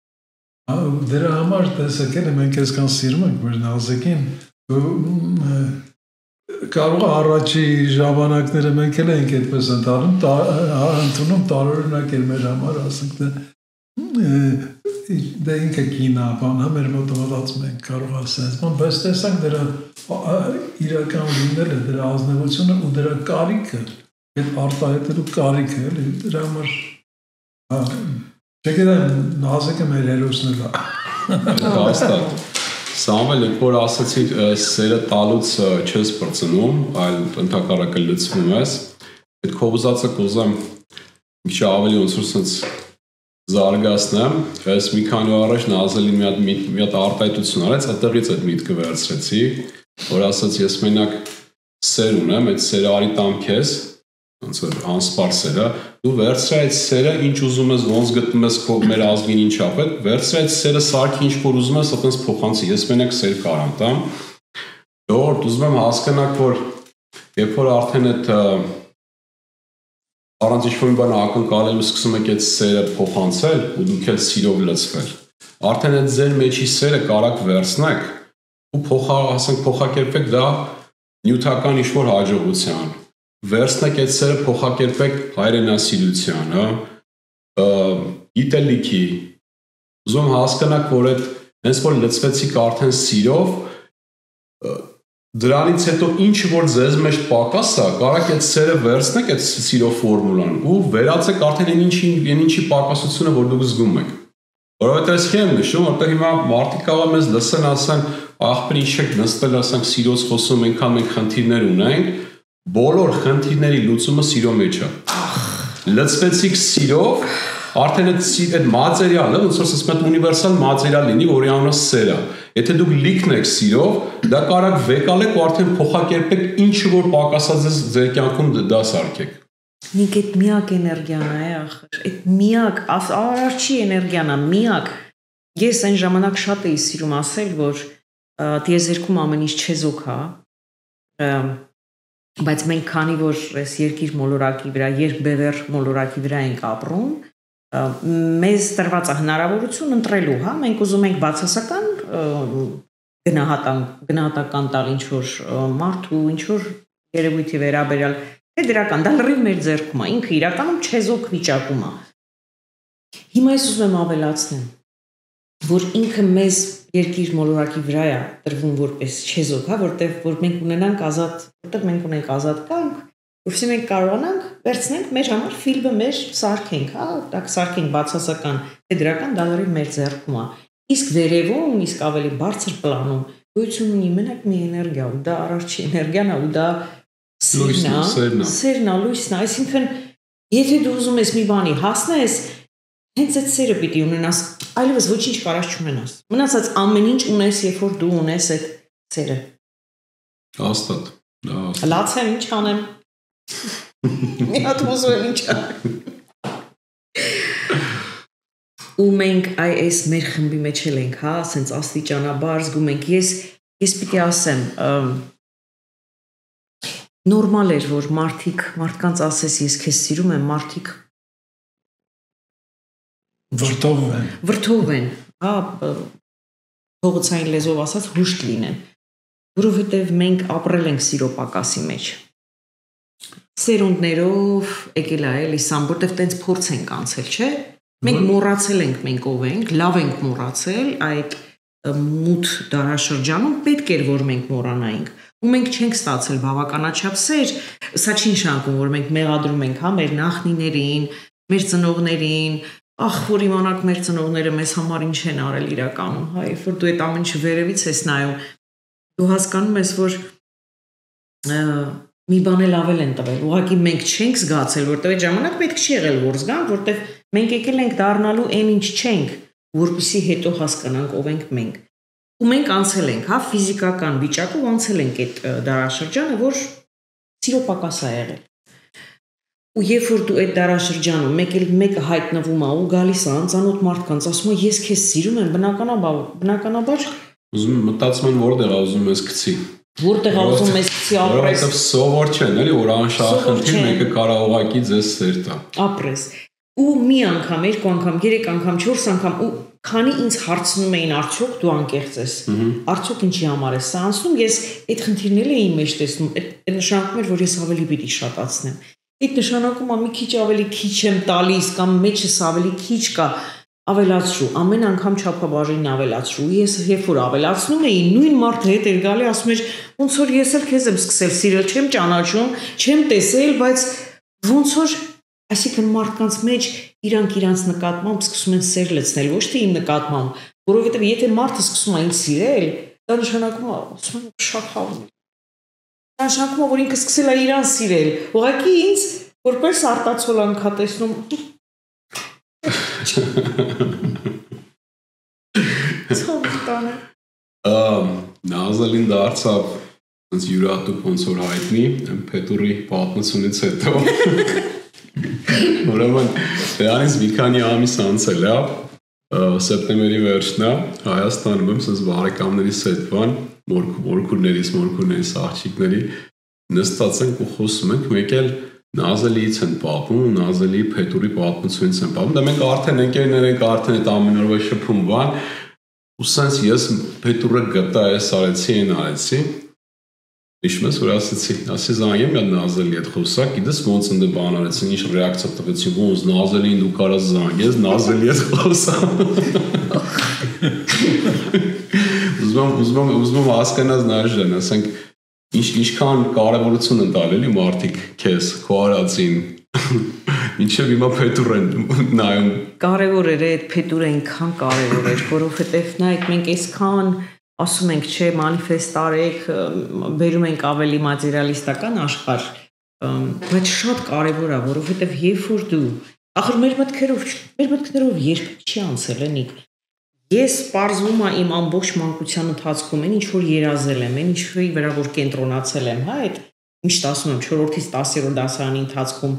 դրա համար տեսեք էլ մենք այսքան սիրում ենք մեր նազիկին կարող առաջի ժամանակները մենք էլ ենք այդպես ընդունում տարօրինակ էր մեր համար ասենք դա ինքը կինա բան մեր մոտ մտածում ենք կարող ասենք բայց տեսանք դրա իրական լինելը դրա ազնվությունը ու դրա կարիքը այդ արտահայտելու կարիքը էլի դրա համար չգիտեմ նազիկը մեր հերոսն է հաստատ Սամվել որ ասացի սերը տալուց չես բրծնում այլ ընդհակառակը լցվում ես այդ կոզածը կոզեմ մի քիչ ավելի ոնց որ sense զարգացնեմ ես մի քանի օր առաջ նազելի մի հատ արտահայտություն արեց այդտեղից այդ միտքը վերցրեցի որ ասաց ես մենակ սեր ունեմ այդ սերը արի տամ քեզ ոնց որ անսպար սերը դու վերցրի այդ սերը ինչ ուզում ես ոնց գտնում ես քո մեր ազգին ինչ ապետ վերցրի այդ սերը սարքի ինչ որ ուզում ես այդպես փոխանցի ես մենակ սեր կարամ տամ դոր ուզում եմ հասկանաք որ երբ որ արդեն այդ առանց ինչ-որ բան ակնկալելու սկսում եք այդ սերը փոխանցել ու դուք էլ սիրով լցվել արդեն այդ ձեր մեջի սերը կարաք վերցնեք ու փոխակերպեք դա նյութական ինչ-որ հաջողության վերցնեք այդ սերը փոխակերպեք հայրենասիրության, գիտելիքի, ուզում հասկանաք, որ այդ հենց որ լցվեցիք արդեն սիրով, դրանից հետո ինչ որ ձեզ մեջ պակաս է, կարաք այդ սերը վերցնեք այդ սիրով ֆորմուլան ու վերացեք արդեն այն ինչի պակասությունը, որ դուք զգում եք։ Որովհետև ես չեմ նշում, որտեղ հիմա մարդիկ կարող են մեզ լսեն, ասեն, ախպեր ինչ եք նստել, ասենք սիրոց խոսում, այնքան մենք խնդիրներ ունենք Բոլոր խնդիրների լուծումը սիրո մեջ է։ Լցվեցիք սիրով, արդեն այդ մատերիալը, ոնց որ ասում են ունիվերսալ մատերիալ լինի, որի անունը սեր է։ Եթե դուք լիքն եք սիրով, դա կարաք վեկալեք ու արդեն փոխակերպեք ինչ որ պակասած է ձեր կյանքում դա սարքեք։ Նիկ այդ միակ էներգիան է, ախր։ Այդ միակ, արարչի էներգիան է, միակ։ Ես այն ժամանակ շատ էի սիրում ասել, որ դիեզերքում ամեն ինչ չեզոք է։ Բայց մենք քանի որ այս երկիր մոլորակի վրա, երկբևեռ մոլորակի վրա ենք ապրում, մեզ տրված է հնարավորություն ընտրելու, հա, մենք ուզում ենք բացասական գնահատական տալ ինչ-որ մարդու, ինչ-որ երևույթի վերաբերյալ, թե դրական, դա լրիվ մեր ձեռքում է, ինքը իրականում չեզոք վիճակում է։ Հիմա ես ուզում եմ ավելացնեմ, որ ինքը մեզ երկիր մոլորակի վրա է տրվում որպես չեզոք, հա, որտեղ մենք ունենք ազատ կյանք, որովհետև մենք կարողանանք վերցնենք մեր համար ֆիլմը մեր սարքենք, հա, դա սարքենք բացասական, թե դրական դա լրիվ մեր ձեռքում է։ Իսկ վերևում, իսկ ավելի բարձր պլանում գոյություն ունի մենակ մի էներգիա, ու դա արարչի էներգիան է, ու դա սերն է, լույսն է, այսինքն եթե դու ուզում ես մի բանի հասնես, հենց այդ սերը պիտի ունենաս, այլևս ոչինչ կարած չունենաս։ Մնացած ամեն ինչ ունես, երբ որ դու ունես այդ սերը։ Հաստատ։ Լացեմ, ինչ անեմ։ Մի հատ ուզում եմ ինչ անեմ։ ու մենք այս մեր խմբի մեջ ենք, հա, ասենց աստիճանաբար զգում ենք, ես պիտի ասեմ, նորմալ էր, որ մարդկանց ասես ես քեզ սիրում եմ, մարդիկ վրդով են, հա, փողոցային լեզվով ասած հուշտ լինեն, որովհետև մենք ապրել ենք սիրո պակասի մեջ։ Սերունդներով եկել է էլի սամ, որտեվ տենց փորձ ենք անցել, չէ՞։ Մենք մոռացել ենք մենք ով ենք, լավ ենք մոռացել այդ մութ դարաշրջանում պետք էր որ մենք մոռանայինք։ Ու մենք չենք ստացել բավականաչափ սեր, սա չի նշանակում որ մենք մեղադրում ենք, հա, մեր նախնիներին, մեր ծնողներին, ախ, որ իմանաք մեր ծնողները մեզ համար ինչ են արել իրականում, հա, երբ որ դու այդ ամեն ինչը վերևից ես նայում, դու հասկանում ես, որ մի բան էլ ավել են տվել, ուղղակի մենք չենք զգացել, որտեղ այդ ժամանակ պետք չի եղել որ զգանք, որտեղ մենք եկել ենք դառնալու այն ինչ չենք, որպեսզի հետո հասկանանք ով ենք մենք։ Ու մենք անցել ենք, հա, ֆիզիկական վիճակով անցել ենք այդ դարաշրջանը, որ սիրո պակաս է եղել։ Ու երբ որ դու այդ դարաշրջանում մեկը հայտնվում է ու գալիս է անծանոթ մարդկանց, ասում է ես քեզ սիրում եմ, բնականաբար ուզում մտածում են որտեղ ուզում ես գցի։ Որտեղ ուզում ես գցի ապրես։ Որովհետև սովոր չեն, էլի, որ անշահախնդիր մեկը կարող ուղակի ձեզ սեր տա։ Ապրես։ Ու մի անգամ, երկու անգամ, երեք անգամ, 4 անգամ ու քանի ինձ հարցնում էին արդյոք դու անկեղծ ես։ Արդյոք ինչի համար ես սա անցնում, ես այդ խնդիրները էի մեջ տեսնում, այդ նշանակում էր, որ ես ավելի պիտի շատացնեմ։ Այդ նշանակում է մի քիչ ավելի քիչ եմ տալիս կամ մեջս ավելի քիչ կա, ավելացրու, ամեն անգամ չափաբաժին ավելացրու։ Ես երբ որ ավելացնում էի, նույն մարդը հետ էր գալի, ասում էր, ոնց որ ես էլ քեզ եմ սկսել սիրել, չեմ ճանաչում, չեմ տեսել, բայց ոնց որ այսինքն մարդկանց մեջ իրանց նկատմամբ սկսում են սեր լցնել, ոչ թե իմ նկատմամբ, որովհետև եթե մարդը սկսում է ինձ սիրել, դա նշանակում է, ասում եմ, շատ հավում։ Դա նշանակում է, որ ինքը սկսել է իրան սիրել, ուղղակի ինձ որպես արտացոլանք է տեսնում։ Ցավտանը։ Նազալին դարձավ ոնց յուրատուկ ոնց որ հայտնի, Փետուրի պատմությունից հետո։ Ուրեմն դրանից մի քանի ամիս անցել է, սեպտեմբերի վերջն է, Հայաստանում եմ սենց բարեկամների սետվան, մորքուրներից աղջիկների նստած ենք ու խոսում ենք, մեկ էլ Նազելիից են պատմում, Նազելի Փետուրի պատմությունից են պատմում, դա մենք արդեն ընկերներ ենք, արդեն այդ ամեն օրվա շփում բան, ու սենց ես Փետուրը գտա, ես արեցի, այն արեցի, Իշում ես, որ ասի զանգեմ միատ Նազելի հետ խոսակ, գիտես ոնց ընդ բան արեցին, ինչ ռեակցիա տվեցին, ոնց Նազելին դու կարաս զանգես, Նազելի հետ խոսակ։ Ուզում եմ հասկանաս Նաժեն, ասենք, ինչքան կարևորություն են տալ էլի մարդիկ քեզ, քո արածին, ինչև հիմա Փետուր են նայում։ Կարևոր էր այդ Փետուրը այնքան կարևոր էր, որովհետև նայեք մենք այսքան ասում ենք, չէ, մանիֆեստ արեք, բերում ենք ավելի մատերիալիստական աշխարհ, բայց շատ կարևոր է, որովհետև երբ որ դու, ախր մեր մտքերով երբեք չի անցել էնիկ։ Ես պարզվում է իմ ամբողջ մանկության ընթացքում ինչ որ երազել եմ, ինչի վրա որ կենտրոնացել եմ, հա, այդ միշտ ասում եմ 4-ից 10-րդ դասարանի ընթացքում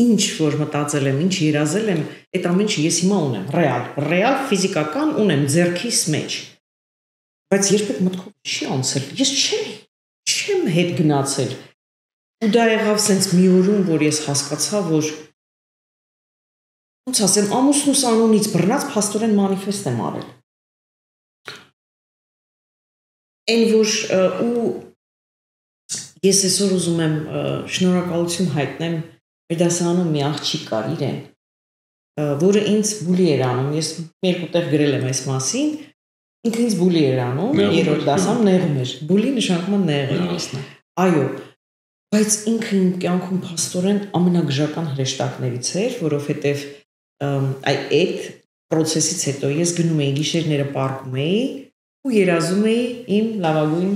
ինչ որ մտածել եմ, ինչ երազել եմ, այդ ամեն ինչը ես հիմա ունեմ, ռեալ ֆիզիկական ունեմ ձեռքիս մեջ։ Բայց երբեք մտքով չի անցել։ Ես չեմ հետ գնացել։ Ու դա եղավ սենց մի օրում, որ ես հասկացա, որ ոնց ասեմ, ամուսնուս անունից բռնած փաստորեն մանիֆեստ եմ արել։ Այն որ ու ես այսօր ուզում եմ շնորհակալություն հայտնեմ մեր դասարանում մի աղջիկ կար իրեն, որը ինձ բուլի էր անում, ես երկու տեղ գրել եմ այս մասին, ինքը ինձ բուլի էր անում, երրորդ դասում նեղում էր, բուլի նշանակում է նեղել, այո, բայց ինքը իմ կյանքում փաստորեն ամենագժական հրեշտակներից էր, որովհետև այդ պրոցեսից հետո ես գնում էի գիշերները պարկում էի ու երազում էի իմ լավագույն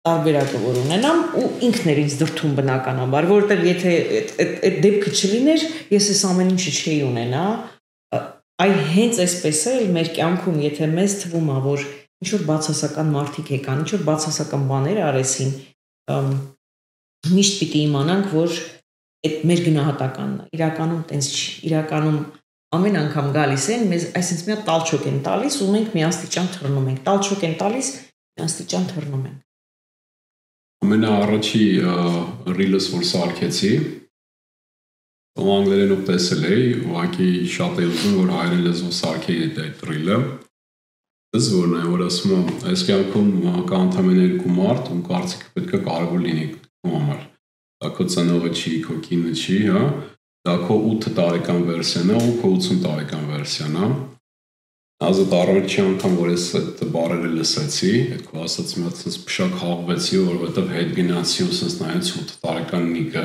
տարբերակը որ ունենամ ու ինքն էր ինձ դրթում բնականաբար, որովհետև եթե այդ դեպքը չլիներ, ես այս ամեն ինչը չէի ունենա, այ հենց այսպես էլ մեր կյանքում, եթե մեզ թվում է, որ ինչ-որ բացասական մարդիկ եկան, ինչ-որ բացասական բաներ արեցին, միշտ պիտի իմանանք, որ այդ մեր գնահատականն է, իրականում տենց չի, իրականում ամեն անգամ գալիս են, մեզ այսինքն մի հատ տալչոկ են տալիս ու մենք մի աստիճան թռնում ենք։ Տալչոկ են տալիս, մի աստիճան թռնում ենք։ Ամենաառաջի ռիլս որ սարքեցի, ու անգլերենով տեսել էի, ուղղակի շատ էի ուզում, որ հայերեն լեզվով սարքեի այդ ռիլը։ Զորն է, որ ասում եմ, այս կյանքում կա ընդամենը 2 մարդ, ում կարծիքը պետք է կարևոր լինի քո համար։ Դա քո ծնողը չի, քո կինը չի, հա։ Դա քո 8 տարեկան վերսիան է ու քո 80 տարեկան վերսիան է։ Ազատ առաջի անգամ, որ ես այդ բառերը լսեցի, այդ քո ասած մի հատ sense փշակ հաղվեցի, որովհետև հետ գնացի ու sense նայեց 8 տարեկան նիկը։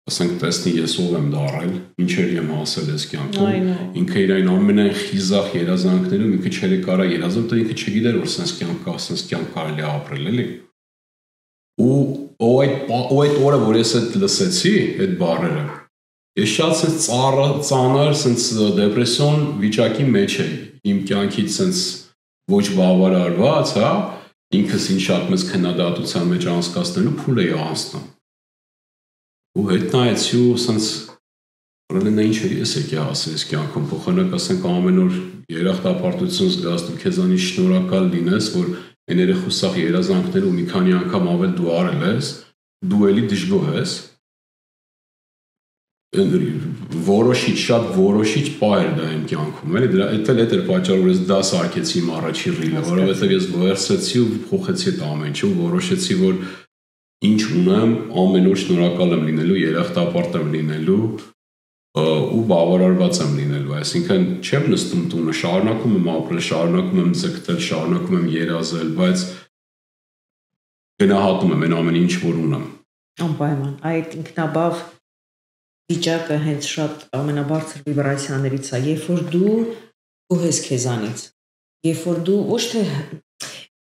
Ասենք տեսնի ես ով եմ դառել, ինչեր եմ ասել այս կյանքում։ Ինքը իր այն ամենայն խիզախ երազանքներում ինքը չէր կարա երազել, դա ինքը չգիտեր որ sense կյանք կա, sense կյանք կարելի է ապրել, էլի։ Ու այդ օրը որ ես այդ լսեցի, այդ բառերը, ես շատ sense ծանր sense դեպրեսիոն վիճակի մեջ էի։ Իմ կյանքից sense ոչ բավարարված, հա, ինքս ինձ շատ մեծ քննադատության մեջ անցկացնելու փուլ էի անցնում։ Ու հետ նայեցի ու sense Որոնք ինչ է ես եկի ասել այս կյանքում փոխանակ ասենք ամեն օր երախտապարտություն զգաս դու քեզանից շնորհակալ լինես որ այն երախուսախ երազանքները ու մի քանի անգամ ավել դու արել ես դու էլի դժգոհ ես շատ որոշիչ պահեր դա այն կյանքում էլի դրա այդ էլ էր պատճառը որ ես դա սարքեցի իմ առաջի ռիլը որովհետև ես վերցրեցի ու փոխեցի այդ ամեն ինչը ու որոշեցի որ ինչ ունեմ ամեն օր շնորհակալ եմ լինելու երախտապարտ եմ լինելու ու բավարարված եմ լինելու, այսինքն չեմ նստում տունը, շարունակում եմ ապրել, շարունակում եմ ձգտել, շարունակում եմ երազել, բայց գնահատում եմ այն ամեն ինչ որ ունեմ։ Անպայման, այդ ինքնաբավ վիճակը հենց շատ ամենաբարձր վիբրացիաներից է, երբ որ դու գոհ ես քեզանից, երբ որ դու ոչ թե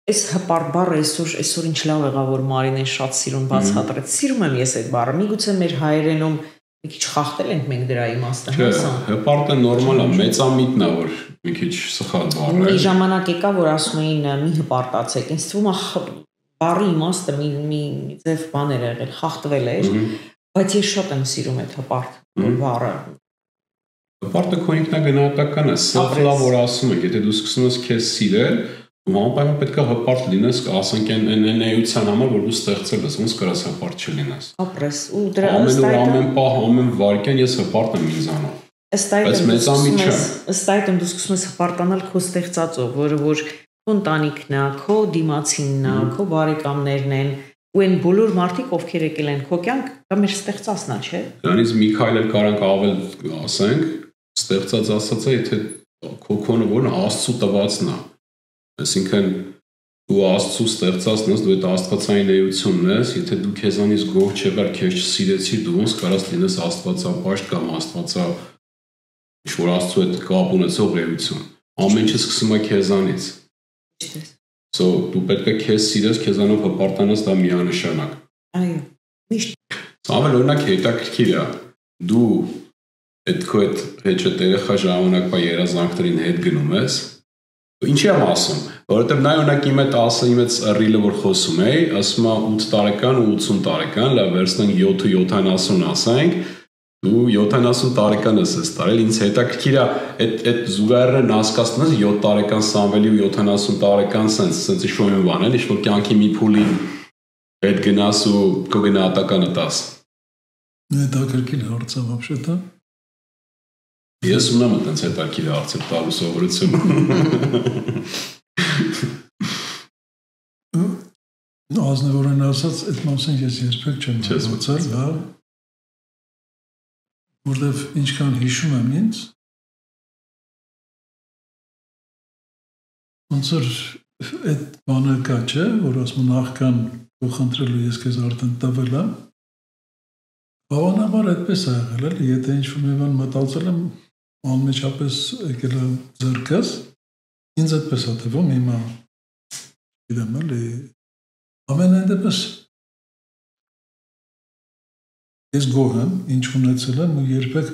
այս հպարտ բառը այսօր ինչ լավ եղավ որ Մարինեն շատ սիրուն բացատրեց, սիրում եմ ես այդ բառը, միգուցե մեր հայերենում մի քիչ խախտել ենք մենք դրա իմաստը, հա։ Հպարտը նորմալ է, մեծամիտն է, որ մի քիչ սխալ բառ է։ Մի ժամանակ եկա, որ ասում էին մի հպարտացեք, ինձ թվում է բառի իմաստը մի ձև բան էր եղել, խախտվել էր, բայց ես շատ եմ սիրում այդ հպարտ բառը։ Հպարտը քո ինքնագնահատական է, սխալա որ ասում եք, եթե դու սկսում ես քեզ սիրել, Անպայման պետք է հպարտ լինես, ասենք այն էության համար, որ դու ստեղծել ես, ոնց կարաս հպարտ չլինես։ Ապրես, ու դրա ամեն պահ, ամեն վայրկյան ես հպարտ եմ ինձանով։ Բայց մեծամիտ չեմ։ Ըստ այդմ դու սկսում ես հպարտանալ քո ստեղծածով, որը որ քո ընտանիքն է, քո դիմացինն է, քո բարեկամներն են, ու այն բոլոր մարդիկ, ովքեր եկել են քո կյանք, դա մեր ստեղծածն է, չէ՞։ Դրանից մի քայլ էլ կարանք ավել ասենք, ստեղծած ասածը, եթե քո քոնը որն Աստծո տվածն է։ Այսինքն դու Աստծո ստեղծածն ես, դու այդ աստվածային էությունն ես, եթե դու քեզանից գոհ չեղար, քեզ չսիրեցիր, դու ոնց կարաս լինես աստվածապաշտ կամ աստվածա ինչ-որ Աստծո հետ կապ ունեցող էություն։ Ամեն ինչը սկսում է քեզանից։ So դու պետք է քեզ սիրես, քեզանով հպարտանաս, դա միանշանակ։ Այո, միշտ։ Ավել օրինակ հետաքրքիր է։ Դու այդ քո այդ հեչը երեխա ժամանակվա երազանքներին հետ գնում ես։ Ինչի եմ ասում, որովհետև նա օրինակ իմ այդ ռիլը որ խոսում էի, ասում է 8 տարեկան ու 80 տարեկան, լավ վերցնենք 7-70 ասենք, դու 70 տարեկան ես տարել, ինձ հետաքրքիր է այդ զուգահեռն հասկացնում ես 7 տարեկան Սամվելի ու 70 տարեկան sense շոյուն բան էլ, ինչ-որ կյանքի մի փուլին հետ գնաս ու քո գնահատականը տաս։ Հետաքրքիր հարց է вообще-то։ Ես ունեմ այդպես հետաքրքիր հարցեր տալու սովորություն։ Ազնվորեն ասած, այդ մասին ես երբեք չեմ զգացել, հա։ Որտեվ ինչքան հիշում եմ ինձ, ոնց որ այդ բանը կա, չէ, որ ասում նախքան փոխընտրելու ես քեզ արդեն տվել եմ։ Բավականաբար այդպես է եղել, էլի, եթե ինչ-որ մի բան մտածել եմ անմիջապես եկել է ձեռքս, ինձ այդպես է թվում, հիմա գիտեմ էլի, ամենայն դեպս ես գոհ եմ, ինչ ունեցել եմ ու երբեք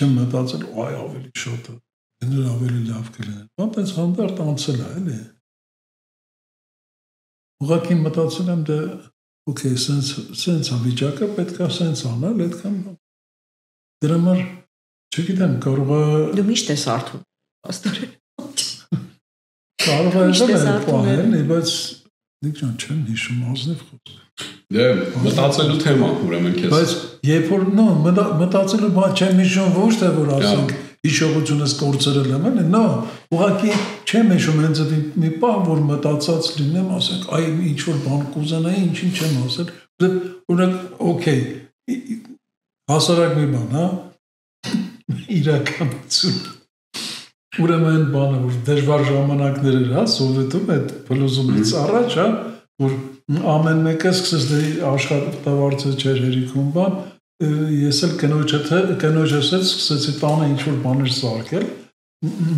չեմ մտածել, այ ավելի շատ է, դներ ավելի լավ կլիներ, բան տենց հանդարտ անցել է, էլի, ուղղակի մտածել եմ դե օքեյ, սենց վիճակը պետք է սենց անել, այդքան դրա համար Չգիտեմ, կարող է Դու միշտ ես արթուն։ Աստորեն։ Կարող է եղել պահել, բայց դիքան չեմ հիշում ազնիվ խոսք։ Դե մտածելու թեմա, ուրեմն քեզ։ Բայց երբ որ մտածելու բան չեմ հիշում, ոչ թե որ ասենք հիշողությունս կորցրել եմ, նո, ուղղակի չեմ հիշում հենց այդ մի բան, որ մտածած լինեմ, ասենք, այ ինչ որ բան կուզենայի, ինչին չեմ ասել։ Օրինակ, օքեյ, հասարակ մի բան, հա։ Իրականություն։ Ուրեմն բանը, որ դժվար ժամանակներ էր, հա, սովետում այդ փլուզումից առաջ, հա, որ ամեն մեկը սկսեց աշխատավարձը չէր հերիքում բան, ես էլ կնոջս հետ սկսեցի տանը ինչ-որ բաներ սարքել,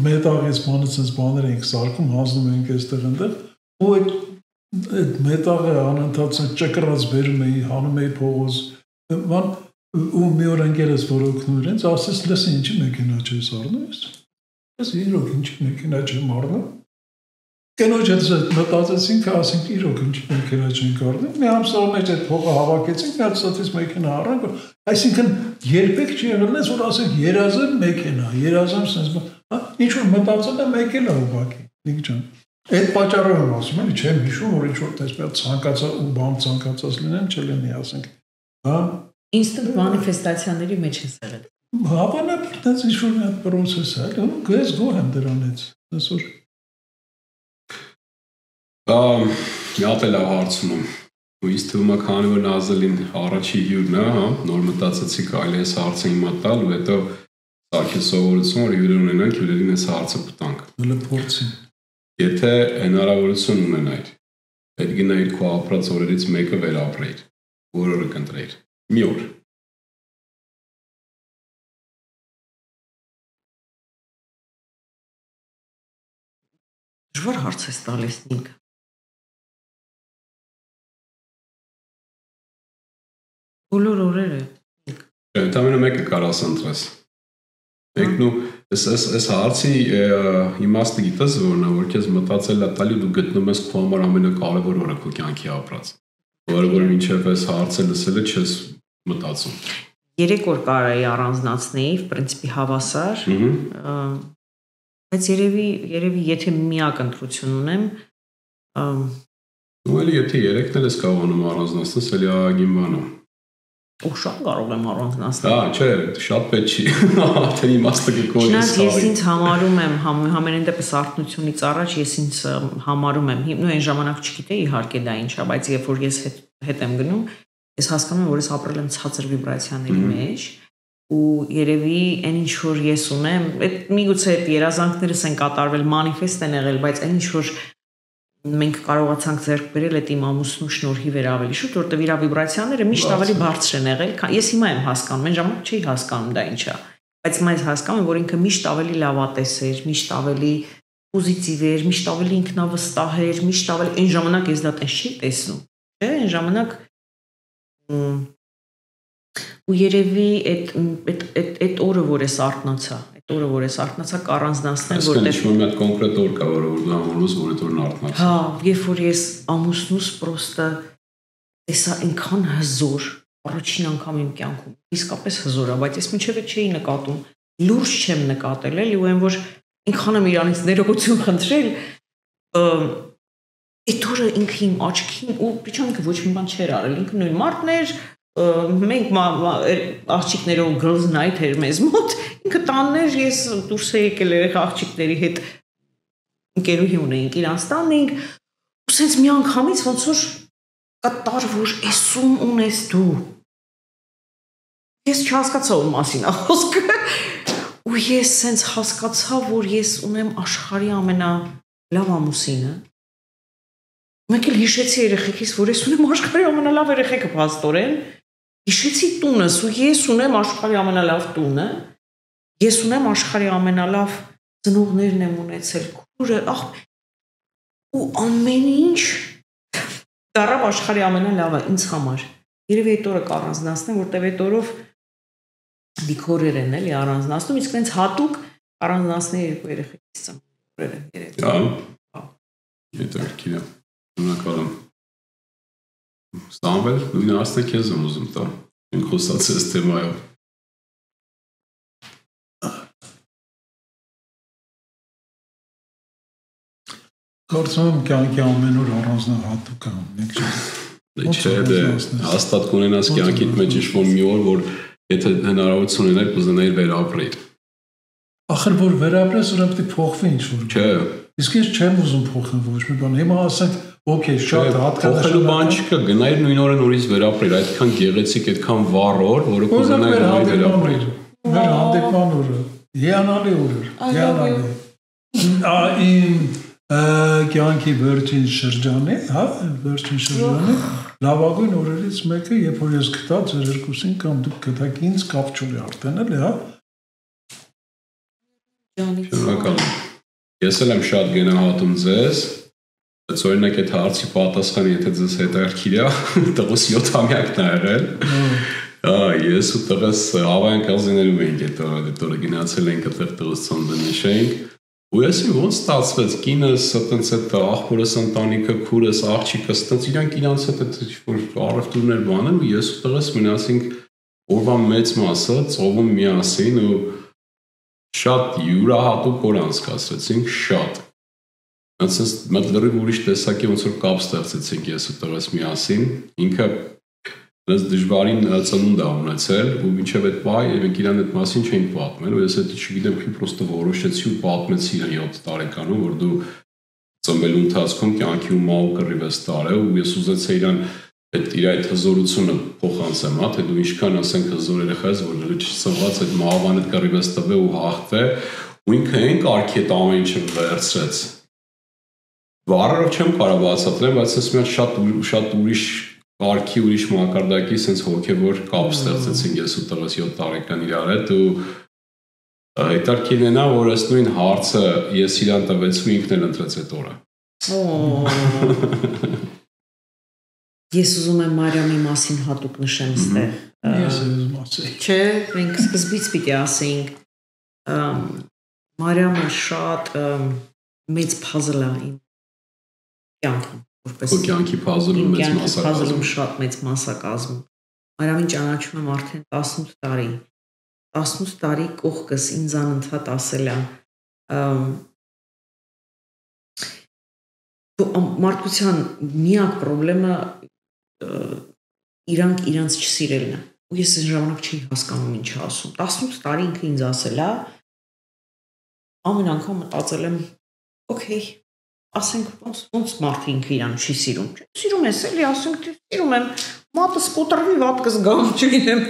մետաղից բանից ես բաներ էինք սարքում, հանձնում էինք այստեղ ընդեղ, ու այդ մետաղը անընդհատ ճկռած բերում էի, հանում էի փողոց, բան, ու մի օր ընկերս որ օգնում իրենց, ասեց, լսի ինչի մեքենա չես առնում ես, ես իրոք ինչի մեքենա չեմ առնում, կնոջ հետ մտածեցինք, ասենք իրոք ինչի մեքենա չենք առնում, մի ամսվա մեջ այդ փողը հավաքեցինք, մի հատ ստից մեքենա առանք, այսինքն երբեք չի եղել ես, որ ասենք երազեմ մեքենա, երազեմ sense, ինչ որ մտածել եմ եկել է ուղղակի, Նիկ ջան։ Այդ պատճառով եմ ասում, էլի չեմ հիշում, որ ինչ-որ տեսպես ցանկացած ու բան ցանկացած լինեն, չլինի, ասենք։ Հա։ Ինստանտ մանիֆեստացիաների մեջ ես եղել։ Հավանաբար դες ինչ-որ մի հատ process է, ու ես գոհ եմ դրանից, այսօր։ Մի հատ էլ հարցում եմ։ Ու ինձ թվում է քանի որ Նազելին առաջի հյուրն է, հա, նոր մտածեցի կարելի է հարցը հիմա տալ ու հետո սարքի սովորություն որ հյուրեր ունենանք, հյուրերին այս հարցը պտանք։ Հələ փորձի։ Եթե հնարավորություն ունենայիր, պետք է նայիր քո ապրած օրերից մեկը վերապրեիր, որ օրը կընտրեիր։ Մի օր։ Դժվար հարց ես տալիս Նիկ։ Բոլոր օրերը։ Ընդամենը մեկը կարաս ընտրես։ Մեկն ու այս հարցի իմաստը գիտես որն է, որ քեզ մտածել է տալի դու գտնում ես քո համար ամենակարևոր օրը քո կյանքի ապրած։ Որ մինչև այս հարցը լսելը չես մտածում։ 3 օր կարայի առանձնացնեի, պրինցիպի հավասար, բայց երևի եթե միակ ընտրություն ունեմ, ու էլի եթե 3-ն էլ ես կարողանում առանձնացնես, էլի ագին բան է։ Ու շատ կարող եմ առանձնացնել։ Հա, չէ, շատ պետք չի։ Թե իմաստը կգոյի։ Չնայած ես ինձ համարում եմ համենայն դեպս արթնությունից առաջ ես ինձ համարում եմ, նույն այն ժամանակ չգիտեի իհարկե դա ինչ է, բայց երբ որ ես հետ եմ գնում, ես հասկանում եմ, որ ես ապրել եմ ցածր վիբրացիաների մեջ ու երևի այն ինչ որ ես ունեմ, այդ միգուցե այդ երազանքներս են կատարվել, մանիֆեստ են եղել, բայց այն ինչ որ մենք կարողացանք ձեռք բերել այդ իմ ամուսնու շնորհիվ էր ավելի շուտ, որտեղ իր վիբրացիաները միշտ ավելի բարձր են եղել, քան ես հիմա եմ հասկանում, այն ժամանակ չէի հասկանում դա ինչ է, բայց հիմա ես հասկանում եմ, որ ինքը միշտ ավելի լավատես էր, միշտ ավելի պոզիտիվ էր, միշտ ավելի ինքնավստահ էր, միշտ ավելի այն ժամանակ ես դա տես չի տեսնում, չէ, այն ժամանակ ու երևի այդ օրը որ ես արթնացա, կառանձնացնել, որտեղ մի հատ կոնկրետ օր կա, որ դու համարում ես, որ այդ օրն արթնացա։ Հա, երբ որ ես ամուսնուս պրոստը տեսա այնքան հզոր, առաջին անգամ իմ կյանքում, իսկապես հզոր է, բայց ես մինչև չէի նկատում, լուրջ չեմ նկատել, էլի ու այն որ այնքան եմ իրանից ներողություն խնդրել, այդ օրը ինքը իմ աչքին ու իչան ինքը ոչ մի բան չէր արել, ինքը նույն մարդն էր, մենք աղջիկներով girls night էր մեզ մոտ, ինքը տանն էր, ես դուրս եկել էր աղջիկների հետ ընկերուհի ունեինք, իրանց տանն էինք, ու սենց մի անգամից ոնց որ կտար, որ էսում ունես դու։ Ես չհասկացա ում մասին է խոսքը, ու ես սենց հասկացա, որ ես ունեմ աշխարհի ամենալավ ամուսինը։ Մեկ էլ հիշեցի երեխեքիս, որ ես ունեմ աշխարհի ամենալավ երեխեքը փաստորեն, հիշեցի տունս ու ես ունեմ աշխարհի ամենալավ տունը, ես ունեմ աշխարհի ամենալավ ծնողներն եմ ունեցել, քուրը, ու ամեն ինչ դառավ աշխարհի ամենալավը ինձ համար։ Երևի այդ օրը կառանձնացնեմ, որտեղ այդ օրով դիքորեր են էլի առանձնացնում, իսկ այնց հատուկ առանձնացնել երկու երեխեքիս ծնողները երևի։ Հա։ Հետաքրքիր է։ Շնորհակալ եմ։ Ստամբել, նույն ասնա քեզ եմ ուզում տալ։ Մենք խոսացել այս թեմայով։ Կարծում եմ կյանքի ամեն օր առանձնահատուկ է, մենք չէ, դե հաստատ կունենաս կյանքիդ մեջ ինչ-որ մի օր, որ եթե հնարավորություն ունենար, կուզենայիր վերապրել։ Ախր որ վերապրես, ուրեմն պետք է փոխվի ինչ-որ։ Չէ։ Իսկ ես չեմ ուզում փոխել ոչ մի բան։ Հիմա ասենք, օքեյ, շատ հատկանշական բան չկա, գնայր նույն օրն ուրիշ վերապրել, այդքան գեղեցիկ, այդքան վառ օր, որը կուզենայիր վերապրել։ Մեր հանդիպման օրը, հիանալի օր էր, հիանալի։ Իմ կյանքի վերջին շրջանի, հա, վերջին շրջանի լավագույն օրերից մեկը, երբ որ ես գտա ձեր երկուսին կամ դուք գտաք ինձ կապ չունի արդեն, էլի, հա։ Շնորհակալ եմ։ Ես էլ եմ շատ գնահատում ձեզ, բայց օրինակ այդ հարցի պատասխանը, եթե ձեզ հետաքրքիր է, տղուս 7-ամյակն ա եղել։ Ես ու տղս ավային կազիներում էինք այդ օրը գնացել ենք այդտեղ տղուս ծնունդը նշենք։ Ու ես ոնց ստացվեց կինս, այտենց այդ աղբորս ընտանիքը, քուրս, աղջիկս, այտենց իրանք հետ ինչ-որ առևտուրներ բաներ ու ես ու տղս մնացինք օրվա մեծ մասը ծովում միասին ու շատ յուրահատուկ օր անցկացրեցինք, շատ։ Այնպես մեծ լրիվ ուրիշ տեսակի ոնց որ կապ ստեղծեցինք ես ու տղս միասին, ինքը դες դժվարին ծնունդ ա ունեցել ու մինչև այդ պահ մենք իրան այդ մասին չենք պատմել ու ես այդ չգիտեմ քի պրոստը որոշեցի ու պատմեցի 7 տարեկանում որ դու ծնվելու ընթացքում կյանքի ու մահու կռիվ ես տարել ու ես ուզեցի իրան այդ հզորությունը փոխանցեմ, հա, թե դու ինչքան ասենք հզոր երեխա ես, որ չծնված այդ մահվան այդ կռիվ ես տվել ու հաղթել ու ինքը այն կարգի այդ ամեն ինչը վերցրեց։ Բառերով չեմ կարող բացատրել, բայց ես մի շատ ուրիշ կարգի ուրիշ մակարդակի sense հոգևոր կապ ստեղծեցինք ես ու տղաս 7 տարեկան իրար հետ ու հետաքրքիրն է որ այս նույն հարցը ես իրան տվեցի ու ինքն էլ ընտրեց այդ օրը։ Ես ուզում եմ Մարիամի մասին հատուկ նշեմ ստեղ։ Ես ուզում ասել։ Չէ, մենք սկզբից պիտի ասենք Մարիամը շատ մեծ puzzle է իմ կյանքում։ Քո կյանքի puzzle-ում մեծ մասը puzzle-ում շատ մեծ մասը կազմում։ Մարիամին ճանաչում եմ արդեն 18 տարի։ 18 տարի կողքս ինձ անընդհատ ասել է մարդկության միակ խնդրեմը իրանք իրանց չսիրելն է։ Ու ես այն ժամանակ չի հասկանում ինչ ասում։ 18 տարի ինքը ինձ ասել է ամեն անգամ մտածել եմ օքեյ ասենք ոնց մարդը ինքը իրան չի սիրում։ Սիրում ես էլի, ասենք սիրում եմ, մատս կոտրվի վատկս գամ, չգիտեմ,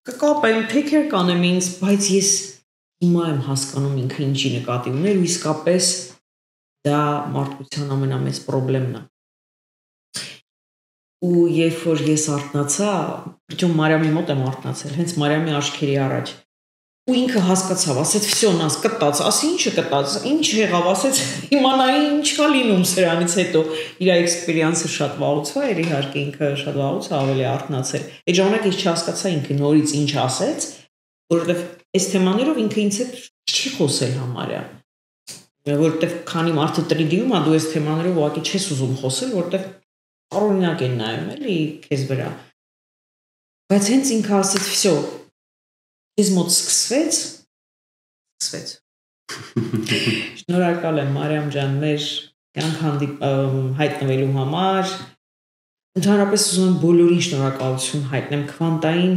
կկապեմ, take care կանեմ ինձ, բայց ես հիմա եմ հասկանում ինքը ինչի նկատի ուներ ու իսկապես դա մարդկության ամենամեծ խնդիրն է։ Ու երբ որ ես արթնացա, причем Մարիամի մոտ եմ արթնացել, հենց Մարիամի աչքերի առաջ ու ինքը հասկացավ, ասեց, «Всё, нас կտած», ասի ինչը կտած, ինչ եղավ, ասեց, իմանայի ինչ կա լինում սրանից հետո։ Իր էքսպերիենսը շատ վաղուց էր, իհարկե ինքը շատ վաղուց ավելի արթնացել։ Այդ ժամանակ ես չհասկացա ինքը նորից ինչ ասեց, որովհետև այս թեմաներով ինքը ինձ հետ չի խոսել համարյա։ Որովհետև քանի մարդը տրիդիում է, դու այս թեմաներով ուղղակի չես ուզում խոսել, որովհետև օրինակ են նայում, էլի քեզ վրա։ Բայց հենց ինքը ասեց, «Всё, Ես մոտ սկսվեց։ Շնորհակալ եմ Մարիամ ջան, մեր կյանք հայտնվելու համար։ Ընդհանրապես ուզում եմ բոլորին շնորհակալություն հայտնեմ Քվանտային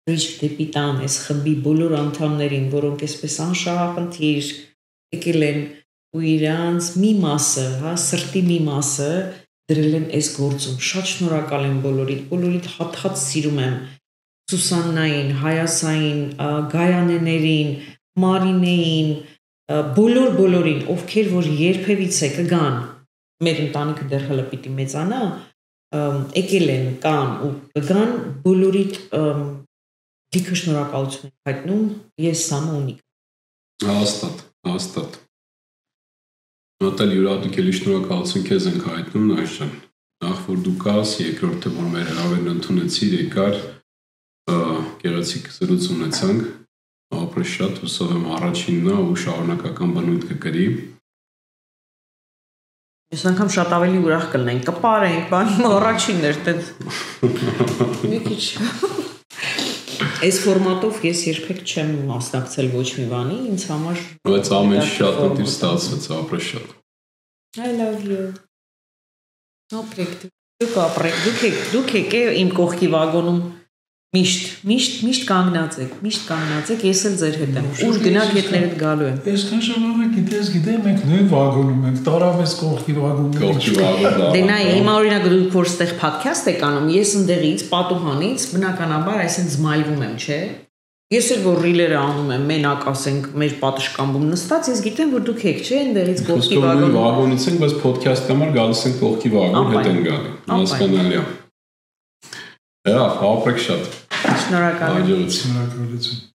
Բրիջ դեպի տան այս խմբի բոլոր անդամներին, որոնք այսպես անշահախնդիր եկել են ու իրանց մի մասը, հա, սրտի մի մասը դրել են այս գործում։ Շատ շնորհակալ եմ բոլորիդ հատ-հատ սիրում եմ։ Սուսաննային, Հայասային, Գայանեներին, Մարինեին, բոլորին, ովքեր որ երբևիցե կգան, մեր ընտանիքը դեռ հələ պիտի մեծանա, եկել են կան ու կգան, բոլորիդ լիքը շնորհակալություն հայտնում, ես Սամոնիկ։ Հաստատ։ Նատալի յուրահատուկ էլի շնորհակալություն քեզ ենք հայտնում, Նայր ջան։ Նախ որ դու կաս, երկրորդը որ մեր հրավերն ընդունեցիր, եկար գեղեցիկ զրույց ունեցանք, ապրես շատ հուսով եմ առաջինն է ու շարունակական բնույթ կկրի։ Ես անգամ շատ ավելի ուրախ կլինենք, կպարենք, բանի առաջինն էր, մի քիչ։ Այս ֆորմատով ես երբեք չեմ մասնակցել ոչ մի բանի, ինձ համար բայց ամեն շատ դիր ստացվեց, ապրես շատ։ I love you. Ապրեք, դուք ապրեք, դուք եկեք իմ կողքի վագոնում միշտ կանգնած եք, ես էլ ձեր հետ եմ, ուր գնաք հետներդ գալու եմ։ Այսքան ժամանակ գիտեմ, մենք նույն վագոնում ենք, տարավ ես կողքի վագոնում։ Դե նայ, հիմա օրինակ դուք որ ստեղ podcast եք անում, ես ընդեղից պատուհանից բնականաբար այսպես զմայլվում եմ, չէ՞։ Ես էլ որ ռիլերը անում եմ, մենակ ասենք մեր պատշգամբում նստած, ես գիտեմ որ դուք եք, չէ՞, ընդեղից կողքի վագոնում։ Վագոնից ենք, բայց podcast-ի համար գալիս ենք կողքի վագոն, հետ են գալի։ Հասկանալի է։ Ապրեք շատ։ Շնորհակալ եմ։ Շնորհակալություն։